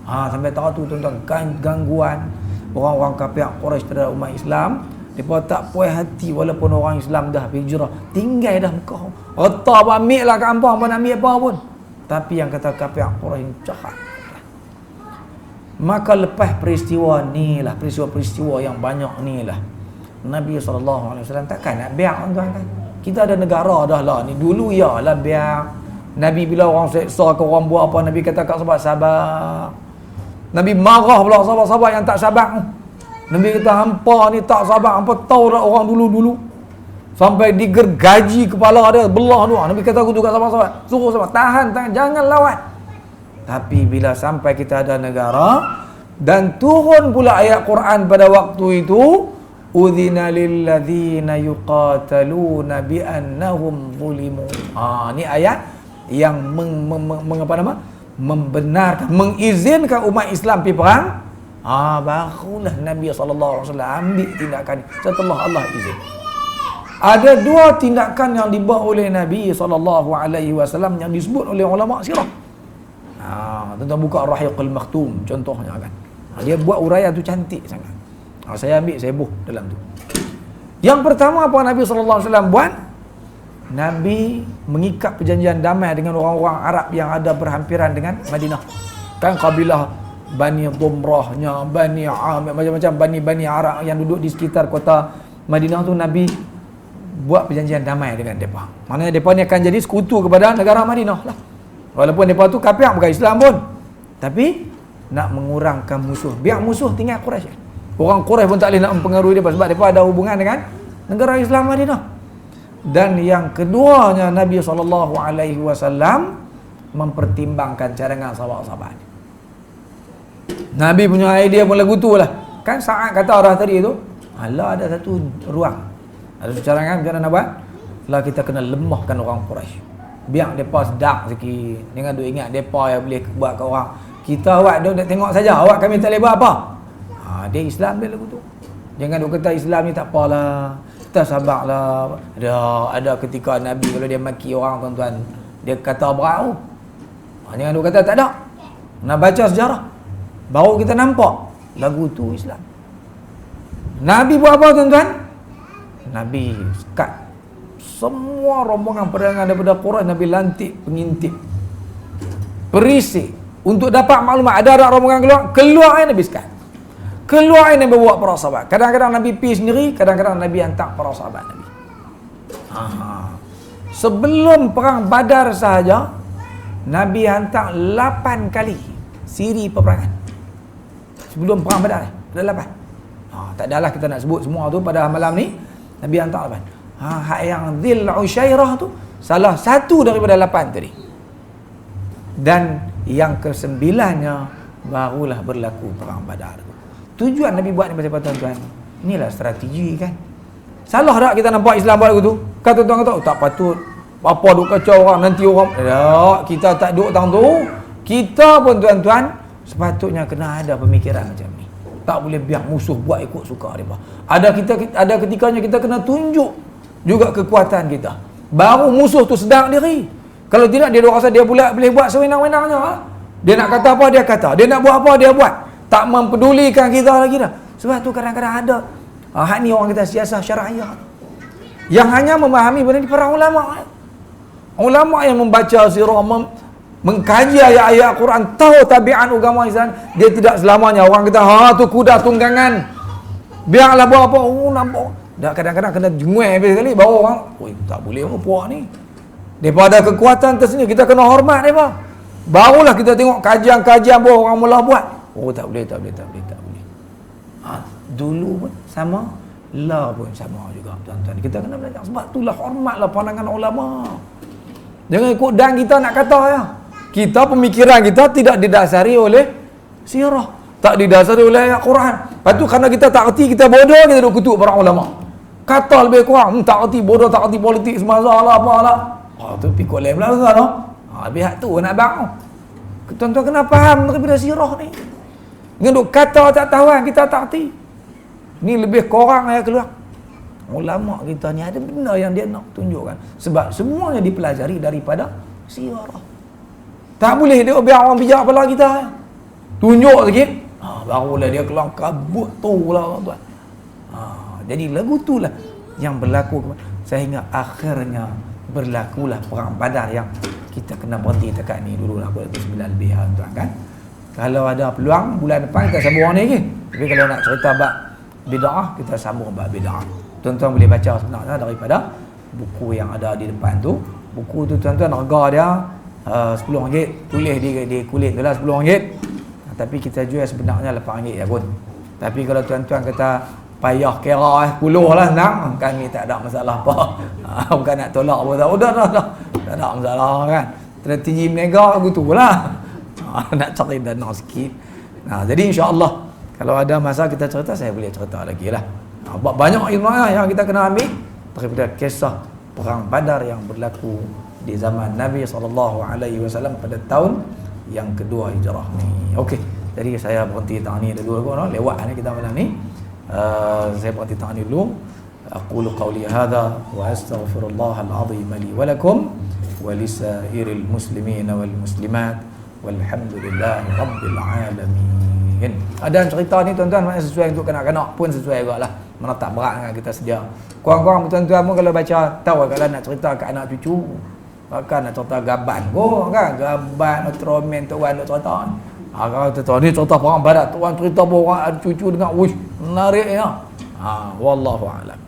Sampai tahu tu tuan-tuan, gangguan orang-orang kafir Quraisy terhadap umat Islam. Mereka tak puas hati walaupun orang Islam dah hijrah, tinggal dah Mekah. Rata apa ambil lah kat hampa, apa nak ambil apa pun. Tapi yang kata kafir Quraisy jahat. Maka lepas peristiwa ni lah, peristiwa-peristiwa yang banyak ni lah, Nabi SAW takkan nak biar tuan-tuan kan. Kita ada negara dah lah ni. Dulu ya lah biar. Nabi bila orang seksa ke orang buat apa, Nabi kata kat sahabat, sabar. Nabi marah pula sahabat-sahabat yang tak sabar. Nabi kata, hampa ni tak sabar, hampa tahu tak orang dulu-dulu sampai digergaji kepala dia, belah tu. Nabi kata aku tu kat sahabat-sahabat, suruh sahabat, tahan, jangan lawan. Tapi bila sampai kita ada negara dan turun pula ayat Quran pada waktu itu, udzina lil ladzina yuqataluna bi annahum zulimu. Ni ayat yang membenarkan, mengizinkan umat Islam pergi perang. Barulah Nabi SAW ambil tindakan setelah Allah izin. Ada dua tindakan yang dibuat oleh Nabi SAW yang disebut oleh ulama sirah. Tuan-tuan buka Ar-Rahiqul Makhtum contohnya kan. Dia buat uraian tu cantik sangat. Saya ambil, saya buh dalam tu. Yang pertama apa Nabi SAW buat? Nabi mengikat perjanjian damai dengan orang-orang Arab yang ada berhampiran dengan Madinah. Kan kabilah Bani Dhumrahnya, Bani Amir, macam-macam Bani Arab yang duduk di sekitar kota Madinah tu, Nabi buat perjanjian damai dengan mereka. Maknanya mereka ni akan jadi sekutu kepada negara Madinah lah. Walaupun mereka tu kafir, bukan Islam pun, tapi nak mengurangkan musuh. Biar musuh tinggal Quraisy. Orang Quraisy pun tak boleh nak mempengaruhi dia sebab mereka ada hubungan dengan negara Islam Madinah. Dan yang keduanya, Nabi SAW mempertimbangkan cadangan sahabat-sahabat. Nabi punya idea pun lagu tu lah. Kan Sa'ad kata orang tadi tu, alah ada satu ruang, ada satu cadangan macam mana nak buat? Lah kita kena lemahkan orang Quraisy. Biar mereka sedap sikit. Jangan duk ingat mereka yang boleh buat ke orang. Kita awak duk tengok saja, awak kami tak boleh buat apa. Dia Islam dia lagu tu. Jangan duk kata Islam ni tak apalah, kita sabarlah. Ada ketika Nabi kalau dia maki orang, tuan-tuan, dia kata berau. Jangan duk kata tak ada. Nak baca sejarah baru kita nampak lagu tu Islam. Nabi buat apa, tuan-tuan? Nabi sekat semua rombongan perangan daripada Quraisy. Nabi lantik pengintip perisik untuk dapat maklumat. Ada rombongan keluar Nabi sekat. Keluar Nabi bawa para sahabat. Kadang-kadang Nabi pergi sendiri, kadang-kadang Nabi hantar para sahabat Nabi. Sebelum perang Badar sahaja, Nabi hantar 8 kali siri peperangan. Sebelum perang Badar ada 8. Tak adalah kita nak sebut semua tu pada malam ni. Nabi hantar 8. Hak yang Dhil Usyairah tu salah satu daripada 8 tadi. Dan yang ke-9-nya barulah berlaku perang Badar tu. Tujuan Nabi buat ni pasal tuan-tuan, inilah strategi kan. Salah tak kita nampak Islam buat lagu tu? Kata tuan kata tak patut, apa duk kacau orang, nanti orang kita tak duk tang tu. Kita pun tuan-tuan sepatutnya kena ada pemikiran macam ni. Tak boleh biar musuh buat ikut suka dia. Ada ketikanya kita kena tunjuk juga kekuatan kita, baru musuh tu sedar diri. Kalau tidak, dia rasa dia pula boleh buat sewenang-wenangnya. Dia nak kata apa dia kata, dia nak buat apa dia buat. Tak mempedulikan kita lagi dah. Sebab tu kadang-kadang ada hak ni orang kita siasah syar'iyah yang hanya memahami benda ni para ulama. Ulama yang membaca sirah, mengkaji ayat-ayat Quran, tahu tabiat agama Islam. Dia tidak selamanya orang kata tu kuda tunggangan, biarlah buat apa. Nampak dah kadang-kadang kena jenguai habis sekali baru orang tak boleh puak ni. Depa ada kekuatan tersendiri, kita kena hormat depa. Barulah kita tengok kajian-kajian baru orang mula buat. Tak boleh. Dulu pun sama, lah pun sama juga, tuan-tuan. Kita kena belajar. Sebab itulah hormatlah pandangan ulama. Jangan ikut dan kita nak kata ya. Kita pemikiran kita tidak didasari oleh sirah, tak didasari oleh ayat Quran. Lepas tu kerana kita tak erti, kita bodoh, kita duk kutuk para ulama. Kata lebih kurang, tak erti, bodoh, tak erti politik semasa lah, apalah. Tu pikul lain pula tu. Pihak tu nak bang. Tuan-tuan kena faham daripada sirah ni. Dengan duk kata tak tahu kan, kita tak erti. Ni lebih korang yang keluar. Ulama kita ni ada benda yang dia nak tunjukkan. Sebab semuanya dipelajari daripada sirah. Tak boleh dia biar orang bijak kepala kita. Tunjuk sikit, barulah dia keluar kabut tu lah, tuan. Jadi lagu tu lah yang berlaku sehingga akhirnya berlakulah perang Badar yang kita kena berhenti dekat ni dulu lah, buat 9 lebih tuan kan. Kalau ada peluang bulan depan kita sambung ni lagi. Tapi kalau nak cerita bab bid'ah, kita sambung bab bid'ah. Tuan-tuan boleh baca sebenarnya daripada buku yang ada di depan tu. Buku tu tuan-tuan harga dia RM10. Tulis di kulit tu lah RM10. Tapi kita jual sebenarnya RM8 ya pun. Tapi kalau tuan-tuan kata payah kira 10 lah senang, kami tak ada masalah apa. Bukan nak tolak pun tak. Dah. Tak ada masalah kan. Strategi berniaga gitu lah. Nak cari dana sikit. Jadi insya-Allah kalau ada masa kita cerita, saya boleh cerita lagi lah. Banyak ilmu yang kita kena ambil daripada kisah perang Badar yang berlaku di zaman Nabi SAW pada tahun yang kedua hijrah ni. Okey, jadi saya berhenti tang ni dulu lewat ni kita malam ni. Saya berhenti tang ni dulu. Aqulu qawli hadha wa astaghfirullahal azim li wa lakum wa lisairil muslimin wal muslimat Walhamdulillahi rabbil alamin. Ada cerita ni tuan-tuan, maknanya sesuai untuk kanak-kanak pun sesuai juga lah. Mana tak berat dengan kita sedia. Korang-korang tuan-tuan pun kalau baca, tahu kalau nak cerita ke anak cucu, bahkan nak cerita gaban kan, gaban Ultraman tuan nak cerita. Kalau cerita ni cerita perang barat, tuan cerita bawa cucu dengan wish menarik ya. Wallahu a'lam.